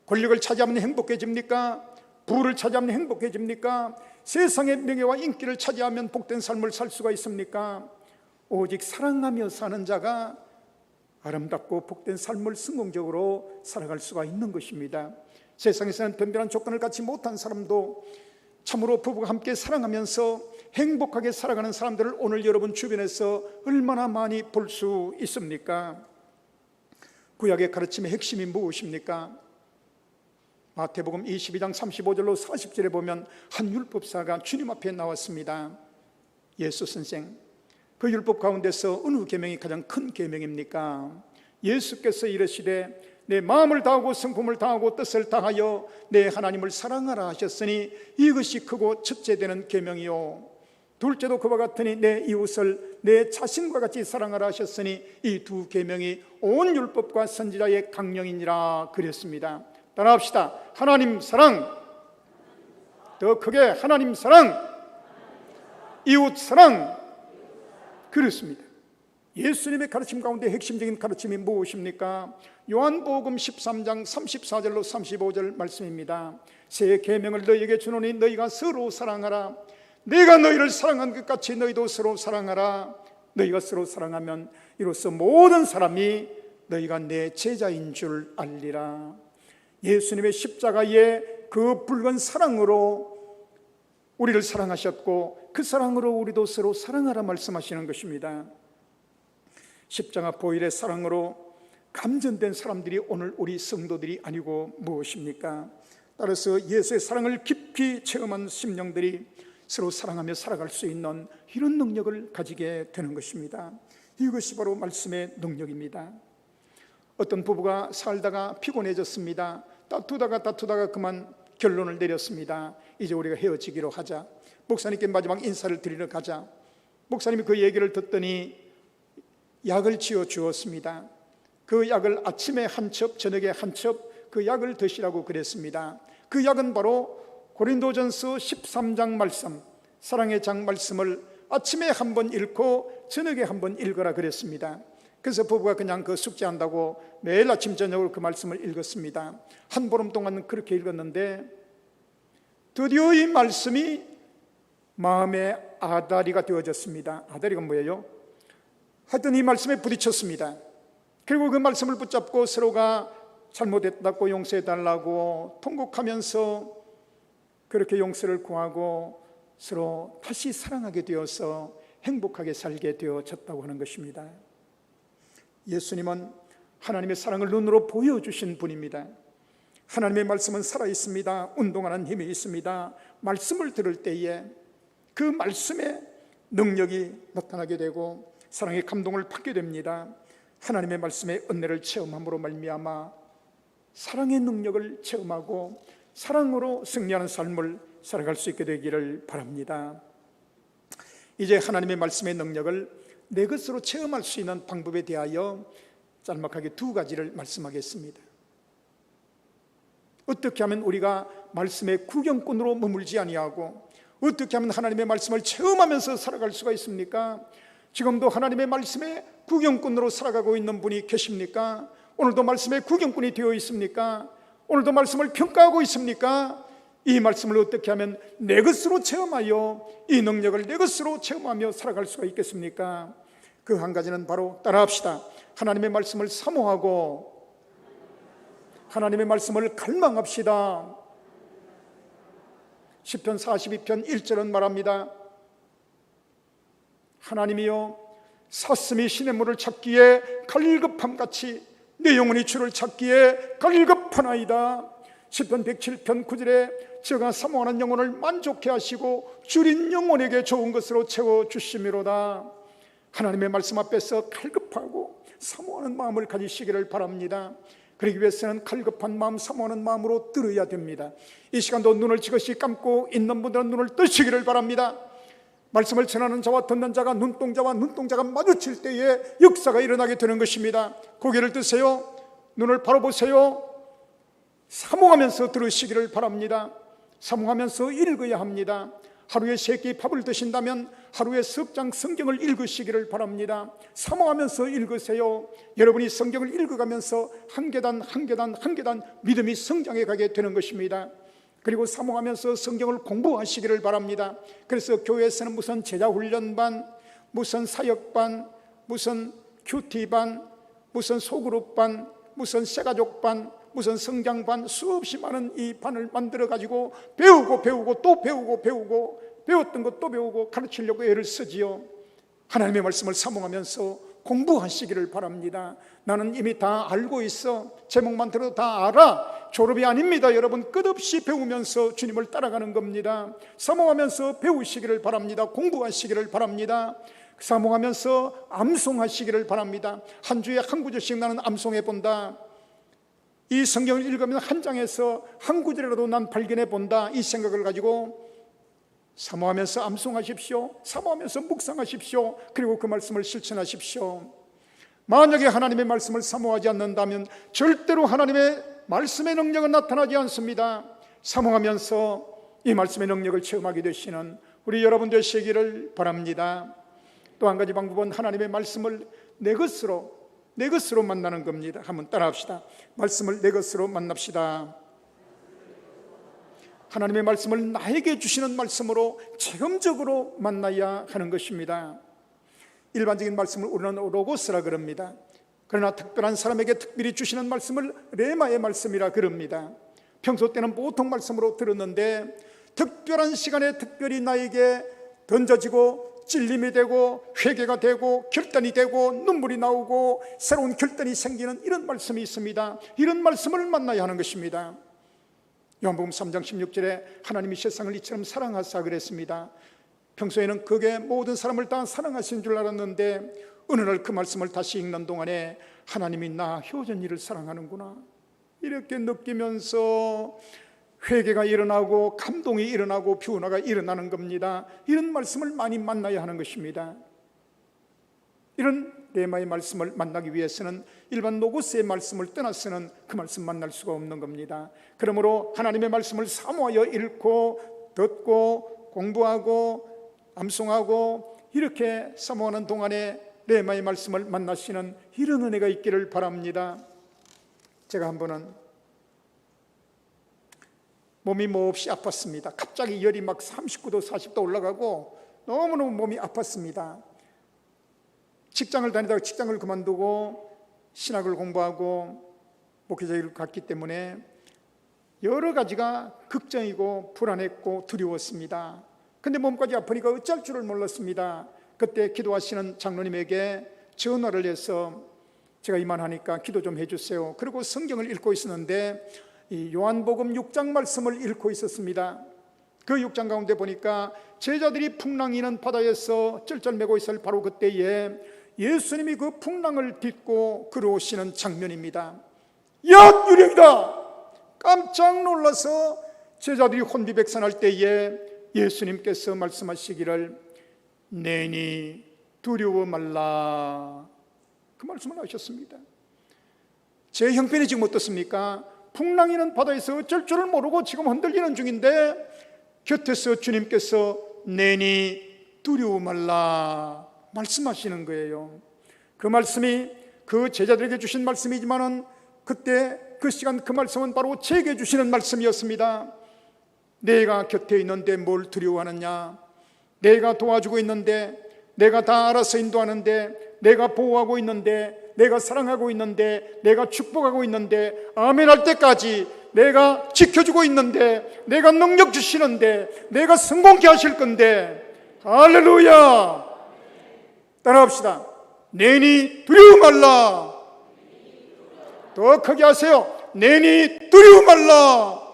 권력을 차지하면 행복해집니까? 부를 차지하면 행복해집니까? 세상의 명예와 인기를 차지하면 복된 삶을 살 수가 있습니까? 오직 사랑하며 사는 자가 아름답고 복된 삶을 성공적으로 살아갈 수가 있는 것입니다. 세상에서는 변변한 조건을 갖지 못한 사람도 참으로 부부가 함께 사랑하면서 행복하게 살아가는 사람들을 오늘 여러분 주변에서 얼마나 많이 볼 수 있습니까? 구약의 가르침의 핵심이 무엇입니까? 마태복음 22장 35절로 40절에 보면 한 율법사가 주님 앞에 나왔습니다. 예수 선생, 그 율법 가운데서 어느 계명이 가장 큰 계명입니까? 예수께서 이르시되 내 마음을 다하고 성품을 다하고 뜻을 다하여 내 하나님을 사랑하라 하셨으니 이것이 크고 첫째 되는 계명이요 둘째도 그와 같으니 내 이웃을 내 자신과 같이 사랑하라 하셨으니 이 두 계명이 온 율법과 선지자의 강령이니라 그랬습니다. 따라합시다. 하나님 사랑, 더 크게 하나님 사랑, 이웃 사랑. 그렇습니다. 예수님의 가르침 가운데 핵심적인 가르침이 무엇입니까? 요한복음 13장 34절로 35절 말씀입니다. 새 계명을 너희에게 주노니 너희가 서로 사랑하라. 내가 너희를 사랑한 것 같이 너희도 서로 사랑하라. 너희가 서로 사랑하면 이로써 모든 사람이 너희가 내 제자인 줄 알리라. 예수님의 십자가의 그 붉은 사랑으로 우리를 사랑하셨고 그 사랑으로 우리도 서로 사랑하라 말씀하시는 것입니다. 십자가 보혈의 사랑으로 감전된 사람들이 오늘 우리 성도들이 아니고 무엇입니까? 따라서 예수의 사랑을 깊이 체험한 심령들이 서로 사랑하며 살아갈 수 있는 이런 능력을 가지게 되는 것입니다. 이것이 바로 말씀의 능력입니다. 어떤 부부가 살다가 피곤해졌습니다. 다투다가 그만 결론을 내렸습니다. 이제 우리가 헤어지기로 하자. 목사님께 마지막 인사를 드리러 가자. 목사님이 그 얘기를 듣더니 약을 지어 주었습니다. 그 약을 아침에 한 첩, 저녁에 한 첩 그 약을 드시라고 그랬습니다. 그 약은 바로 고린도전서 13장 말씀, 사랑의 장 말씀을 아침에 한 번 읽고 저녁에 한 번 읽으라 그랬습니다. 그래서 부부가 그냥 그 숙제한다고 매일 아침 저녁으로 그 말씀을 읽었습니다. 한 보름 동안 그렇게 읽었는데 드디어 이 말씀이 마음의 아다리가 되어졌습니다. 아다리가 뭐예요? 하여튼 이 말씀에 부딪혔습니다. 그리고 그 말씀을 붙잡고 서로가 잘못했다고 용서해달라고 통곡하면서 그렇게 용서를 구하고 서로 다시 사랑하게 되어서 행복하게 살게 되어졌다고 하는 것입니다. 예수님은 하나님의 사랑을 눈으로 보여주신 분입니다. 하나님의 말씀은 살아있습니다. 운동하는 힘이 있습니다. 말씀을 들을 때에 그 말씀의 능력이 나타나게 되고 사랑의 감동을 받게 됩니다. 하나님의 말씀의 은혜를 체험함으로 말미암아 사랑의 능력을 체험하고 사랑으로 승리하는 삶을 살아갈 수 있게 되기를 바랍니다. 이제 하나님의 말씀의 능력을 내 것으로 체험할 수 있는 방법에 대하여 짤막하게 두 가지를 말씀하겠습니다. 어떻게 하면 우리가 말씀의 구경꾼으로 머물지 아니하고 어떻게 하면 하나님의 말씀을 체험하면서 살아갈 수가 있습니까? 지금도 하나님의 말씀의 구경꾼으로 살아가고 있는 분이 계십니까? 오늘도 말씀의 구경꾼이 되어 있습니까? 오늘도 말씀을 평가하고 있습니까? 이 말씀을 어떻게 하면 내 것으로 체험하여 이 능력을 내 것으로 체험하며 살아갈 수가 있겠습니까? 그 한 가지는 바로 따라합시다. 하나님의 말씀을 사모하고 하나님의 말씀을 갈망합시다. 시편 42편 1절은 말합니다. 하나님이여 사슴이 시냇물을 찾기에 갈급함같이 내 영혼이 주를 찾기에 갈급하나이다. 시편 107편 9절에 제가 사모하는 영혼을 만족해 하시고 줄인 영혼에게 좋은 것으로 채워주시미로다. 하나님의 말씀 앞에서 갈급하고 사모하는 마음을 가지시기를 바랍니다. 그러기 위해서는 갈급한 마음, 사모하는 마음으로 들어야 됩니다. 이 시간도 눈을 지그시 감고 있는 분들은 눈을 뜨시기를 바랍니다. 말씀을 전하는 자와 듣는 자가 눈동자와 눈동자가 마주칠 때에 역사가 일어나게 되는 것입니다. 고개를 드세요. 눈을 바로 보세요. 사모하면서 들으시기를 바랍니다. 사모하면서 읽어야 합니다. 하루에 3끼 밥을 드신다면 하루에 석 장 성경을 읽으시기를 바랍니다. 사모하면서 읽으세요. 여러분이 성경을 읽어가면서 한 계단 한 계단 한 계단 믿음이 성장해 가게 되는 것입니다. 그리고 사모하면서 성경을 공부하시기를 바랍니다. 그래서 교회에서는 무슨 제자훈련반, 무슨 사역반, 무슨 큐티반, 무슨 소그룹반, 무슨 새가족반, 무슨 성장반, 수없이 많은 이 반을 만들어 가지고 배우고 또 배우고 배웠던 것 또 배우고 가르치려고 애를 쓰지요. 하나님의 말씀을 사모하면서 공부하시기를 바랍니다. 나는 이미 다 알고 있어. 제목만 들어도 다 알아. 졸업이 아닙니다. 여러분, 끝없이 배우면서 주님을 따라가는 겁니다. 사모하면서 배우시기를 바랍니다. 공부하시기를 바랍니다. 사모하면서 암송하시기를 바랍니다. 한 주에 한 구절씩 나는 암송해 본다. 이 성경을 읽으면 한 장에서 한 구절이라도 난 발견해 본다. 이 생각을 가지고 사모하면서 암송하십시오. 사모하면서 묵상하십시오. 그리고 그 말씀을 실천하십시오. 만약에 하나님의 말씀을 사모하지 않는다면 절대로 하나님의 말씀의 능력은 나타나지 않습니다. 사모하면서 이 말씀의 능력을 체험하게 되시는 우리 여러분 되시기를 바랍니다. 또 한 가지 방법은 하나님의 말씀을 내 것으로 만나는 겁니다. 한번 따라합시다. 말씀을 내 것으로 만납시다. 하나님의 말씀을 나에게 주시는 말씀으로 체험적으로 만나야 하는 것입니다. 일반적인 말씀을 우리는 로고스라 그럽니다. 그러나 특별한 사람에게 특별히 주시는 말씀을 레마의 말씀이라 그럽니다. 평소 때는 보통 말씀으로 들었는데 특별한 시간에 특별히 나에게 던져지고 찔림이 되고 회개가 되고 결단이 되고 눈물이 나오고 새로운 결단이 생기는 이런 말씀이 있습니다. 이런 말씀을 만나야 하는 것입니다. 요한복음 3장 16절에 하나님이 세상을 이처럼 사랑하사 그랬습니다. 평소에는 그게 모든 사람을 다 사랑하신 줄 알았는데 어느 날 그 말씀을 다시 읽는 동안에 하나님이 나 효전이를 사랑하는구나 이렇게 느끼면서 회개가 일어나고 감동이 일어나고 변화가 일어나는 겁니다. 이런 말씀을 많이 만나야 하는 것입니다. 이런 레마의 말씀을 만나기 위해서는 일반 노고스의 말씀을 떠나서는 그 말씀 만날 수가 없는 겁니다. 그러므로 하나님의 말씀을 사모하여 읽고 듣고 공부하고 암송하고 이렇게 사모하는 동안에 레마의 말씀을 만나시는 이런 은혜가 있기를 바랍니다. 제가 한 번은 몸이 몹시 아팠습니다. 갑자기 열이 막 39도 40도 올라가고 너무너무 몸이 아팠습니다. 직장을 다니다가 직장을 그만두고 신학을 공부하고 목회자 일을 갔기 때문에 여러 가지가 걱정이고 불안했고 두려웠습니다. 근데 몸까지 아프니까 어쩔 줄을 몰랐습니다. 그때 기도하시는 장로님에게 전화를 해서 제가 이만하니까 기도 좀 해주세요. 그리고 성경을 읽고 있었는데 이 요한복음 6장 말씀을 읽고 있었습니다. 그 6장 가운데 보니까 제자들이 풍랑이는 바다에서 쩔쩔매고 있을 바로 그때에 예수님이 그 풍랑을 딛고 걸어오시는 장면입니다. 야, 유령이다! 깜짝 놀라서 제자들이 혼비백산할 때에 예수님께서 말씀하시기를 내니 두려워 말라 그 말씀을 하셨습니다. 제 형편이 지금 어떻습니까? 풍랑이는 바다에서 어쩔 줄을 모르고 지금 흔들리는 중인데 곁에서 주님께서 내니 두려워 말라 말씀하시는 거예요. 그 말씀이 그 제자들에게 주신 말씀이지만은 그때 그 시간 그 말씀은 바로 제게 주시는 말씀이었습니다. 내가 곁에 있는데 뭘 두려워하느냐? 내가 도와주고 있는데, 내가 다 알아서 인도하는데, 내가 보호하고 있는데, 내가 사랑하고 있는데, 내가 축복하고 있는데, 아멘 할 때까지 내가 지켜주고 있는데, 내가 능력 주시는데, 내가 성공케 하실 건데, 할렐루야. 따라합시다. 내니 두려워 말라. 더 크게 하세요. 내니 두려워 말라.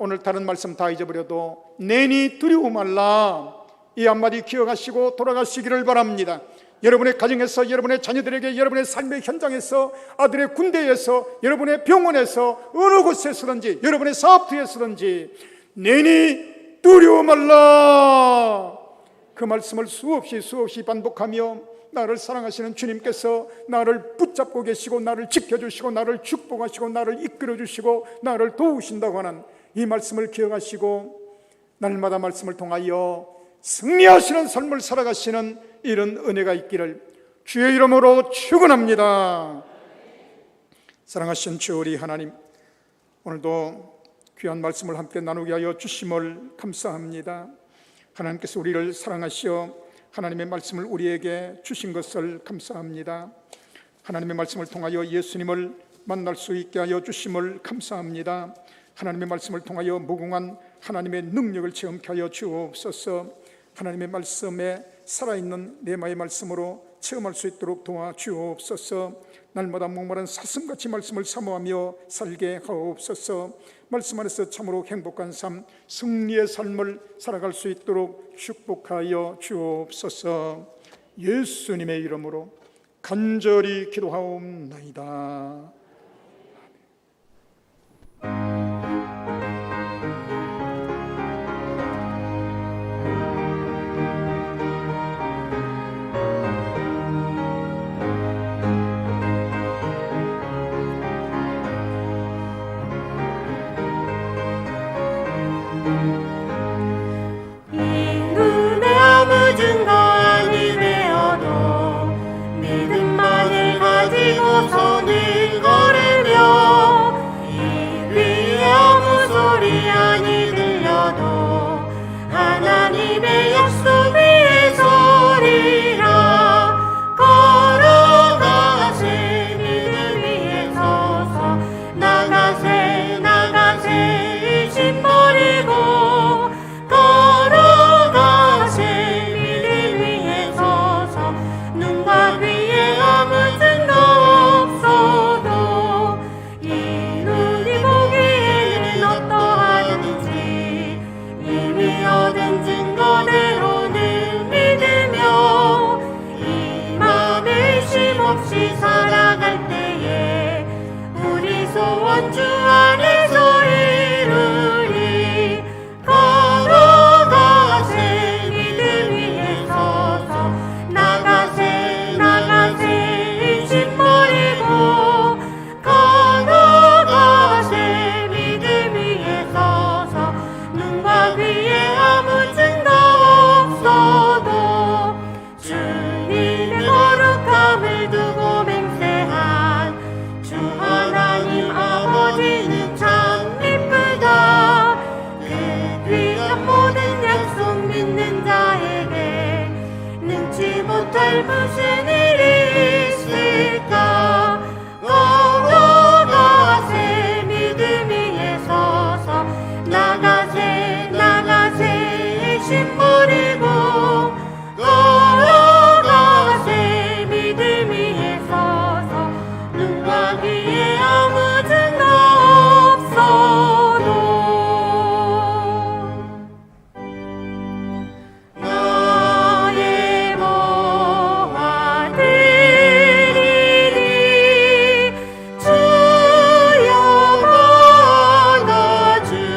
오늘 다른 말씀 다 잊어버려도 내니 두려워 말라, 이 한마디 기억하시고 돌아가시기를 바랍니다. 여러분의 가정에서, 여러분의 자녀들에게, 여러분의 삶의 현장에서, 아들의 군대에서, 여러분의 병원에서, 어느 곳에서든지, 여러분의 사업터에서든지 내니 두려워 말라, 그 말씀을 수없이 반복하며 나를 사랑하시는 주님께서 나를 붙잡고 계시고, 나를 지켜주시고, 나를 축복하시고, 나를 이끌어주시고, 나를 도우신다고 하는 이 말씀을 기억하시고, 날마다 말씀을 통하여 승리하시는 삶을 살아가시는 이런 은혜가 있기를 주의 이름으로 축원합니다. 사랑하신 주 우리 하나님, 오늘도 귀한 말씀을 함께 나누게 하여 주심을 감사합니다. 하나님께서 우리를 사랑하시어 하나님의 말씀을 우리에게 주신 것을 감사합니다. 하나님의 말씀을 통하여 예수님을 만날 수 있게 하여 주심을 감사합니다. 하나님의 말씀을 통하여 무궁한 하나님의 능력을 체험케 하여 주옵소서. 하나님의 말씀에 살아있는 내마의 말씀으로 체험할 수 있도록 도와주옵소서. 날마다 목마른 사슴같이 말씀을 사모하며 살게 하옵소서. 말씀 안에서 참으로 행복한 삶, 승리의 삶을 살아갈 수 있도록 축복하여 주옵소서. 예수님의 이름으로 간절히 기도하옵나이다.
손을 걸으며 이 위에 아무 소리 아니 들려도 하나님의 약속 위에 서리라. 걸어가세 믿음 위에 서서 나가세 의심 버리고 걸어가세 믿음 위에 서서 눈과 귀에 아무 증거 얻은 증거대로는 믿으며 이 맘에 쉼없이 살아갈 때에 우리 소원 주 안에서 이루리. 걸어가세 믿음 위에 서서 나가세 의심 버리고 걸어가세 믿음 위에 서서 눈과 귀에 아무 증거 없어도 주님의 거룩함을 두고 맹세한 주 하나님 아버지는 참 이쁘다. 그 귀한 모든 약속 믿는 자에게 능치 못할 무슨 일이 있을까. 걸어가세 믿음 위에 서서 나가세 의심 버리고 걸어가세 믿음 위에 서서 눈과 귀에 아무 증거 없어도 나의 모아 드리니 주여 받아주셔서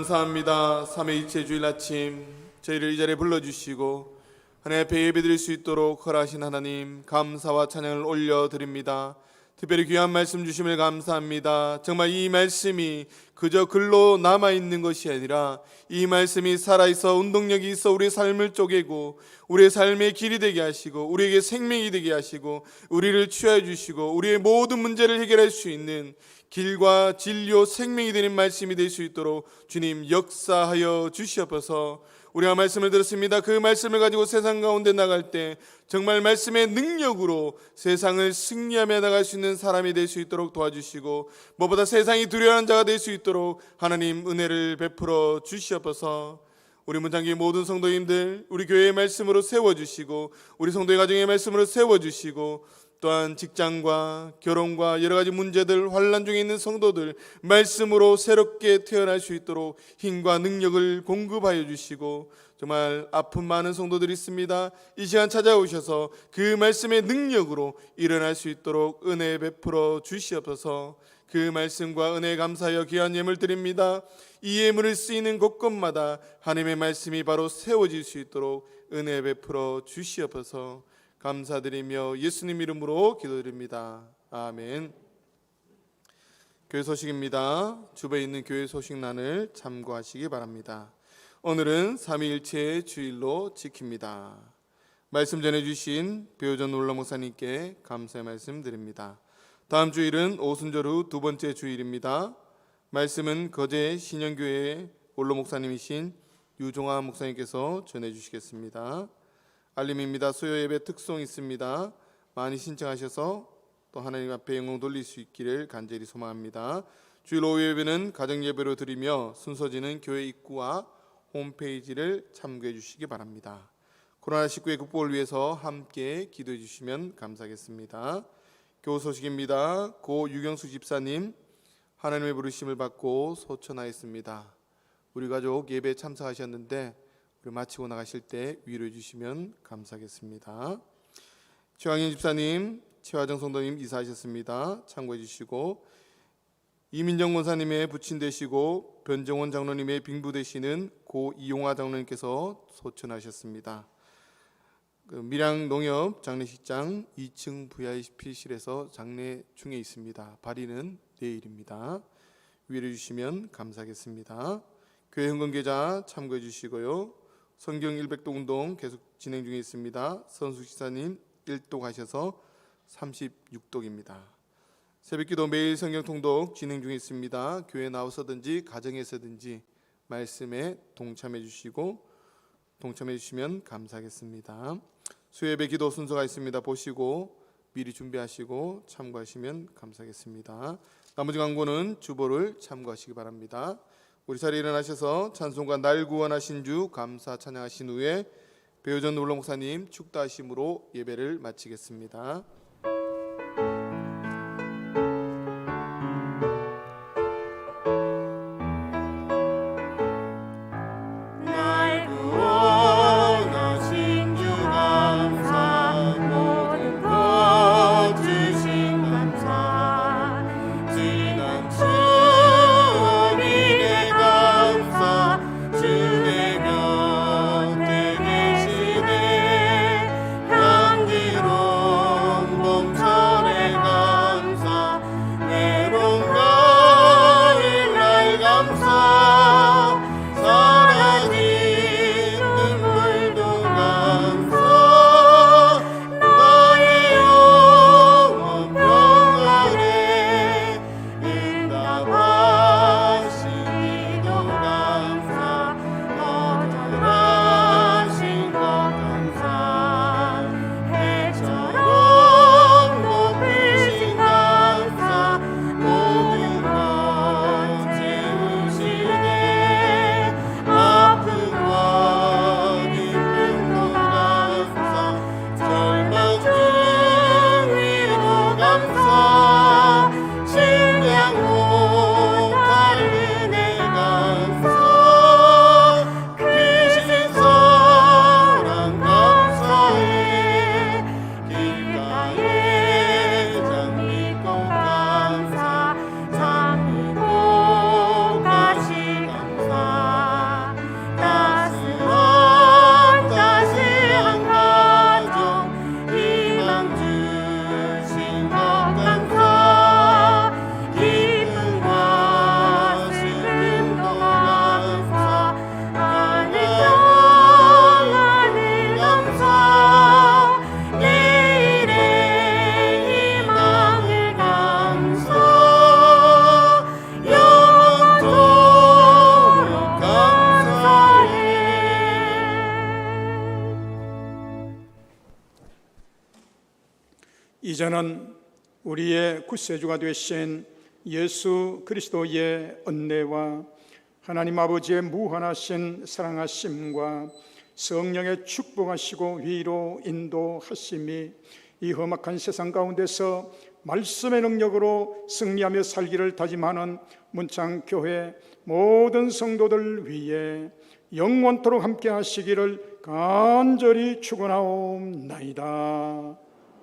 감사합니다. 삼위일체 주일 아침 저희를 이 자리에 불러주시고 하나님 앞에 예배드릴 수 있도록 허락하신 하나님 감사와 찬양을 올려드립니다. 특별히 귀한 말씀 주심을 감사합니다. 정말 이 말씀이 그저 글로 남아있는 것이 아니라 이 말씀이 살아있어 운동력이 있어 우리의 삶을 쪼개고 우리의 삶의 길이 되게 하시고 우리에게 생명이 되게 하시고 우리를 취하여 주시고 우리의 모든 문제를 해결할 수 있는 길과 진리요 생명이 되는 말씀이 될 수 있도록 주님 역사하여 주시옵소서. 우리가 말씀을 들었습니다. 그 말씀을 가지고 세상 가운데 나갈 때 정말 말씀의 능력으로 세상을 승리하며 나갈 수 있는 사람이 될 수 있도록 도와주시고 무엇보다 세상이 두려워하는 자가 될 수 있도록 하나님 은혜를 베풀어 주시옵소서. 우리 문창기 모든 성도님들 우리 교회의 말씀으로 세워주시고 우리 성도의 가정의 말씀으로 세워주시고 또한 직장과 결혼과 여러 가지 문제들 환난 중에 있는 성도들 말씀으로 새롭게 태어날 수 있도록 힘과 능력을 공급하여 주시고 정말 아픈 많은 성도들이 있습니다. 이 시간 찾아오셔서 그 말씀의 능력으로 일어날 수 있도록 은혜 베풀어 주시옵소서. 그 말씀과 은혜에 감사하여 귀한 예물 드립니다. 이 예물을 쓰이는 곳곳마다 하나님의 말씀이 바로 세워질 수 있도록 은혜 베풀어 주시옵소서. 감사드리며 예수님 이름으로 기도드립니다. 아멘. 교회 소식입니다. 주변에 있는 교회 소식란을 참고하시기 바랍니다. 오늘은 삼위일체 주일로 지킵니다. 말씀 전해주신 배우전 놀라 목사님께 감사의 말씀 드립니다. 다음 주일은 오순절 후 두 번째 주일입니다. 말씀은 거제 신영교회 올로 목사님이신 유종화 목사님께서 전해주시겠습니다. 알림입니다. 수요 예배 특송 있습니다. 많이 신청하셔서 또 하나님 앞에 영광 돌릴 수 있기를 간절히 소망합니다. 주일 오후 예배는 가정 예배로 드리며 순서지는 교회 입구와 홈페이지를 참고해 주시기 바랍니다. 코로나19의 극복을 위해서 함께 기도해 주시면 감사하겠습니다. 교우 소식입니다. 고 유경수 집사님 하나님의 부르심을 받고 소천하였습니다. 우리 가족 예배에 참석하셨는데 마치고 나가실 때 위로해 주시면 감사하겠습니다. 최광현 집사님, 최화정 성도님 이사하셨습니다. 참고해 주시고 이민정 권사님의 부친 되시고 변정원 장로님의 빙부 되시는 고 이용화 장로님께서 소천하셨습니다. 밀양 농협 장례식장 2층 VIP실에서 장례 중에 있습니다. 발의는 내일입니다. 위로해 주시면 감사하겠습니다. 교회 헌금 계좌 참고해 주시고요. 성경 100도 운동 계속 진행 중에 있습니다. 선수 지사님 1도 가셔서 36독입니다. 새벽기도 매일 성경 통독 진행 중에 있습니다. 교회 나와서든지 가정에서든지 말씀에 동참해 주시면 감사하겠습니다. 수요예배 기도 순서가 있습니다. 보시고 미리 준비하시고 참고하시면 감사하겠습니다. 나머지 광고는 주보를 참고하시기 바랍니다. 우리 자리에 일어나셔서 찬송과 날 구원하신 주 감사 찬양하신 후에 배우전 놀라 목사님 축도하심으로 예배를 마치겠습니다.
날 구원하신 주 감사 모든 것 주신 감사 지난 주일에 감사 주의 곁에 계시네 향기로운
이제는 우리의 구세주가 되신 예수 그리스도의 은혜와 하나님 아버지의 무한하신 사랑하심과 성령의 축복하시고 위로 인도하심이 이 험악한 세상 가운데서 말씀의 능력으로 승리하며 살기를 다짐하는 문창교회 모든 성도들 위해 영원토록 함께 하시기를 간절히 축원하옵나이다.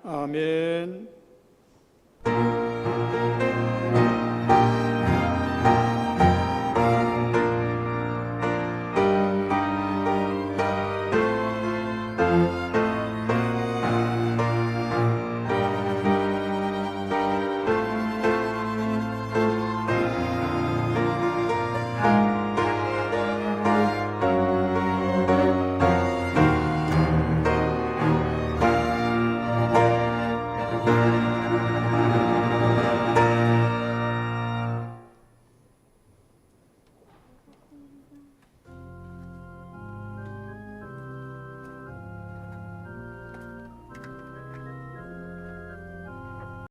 아멘.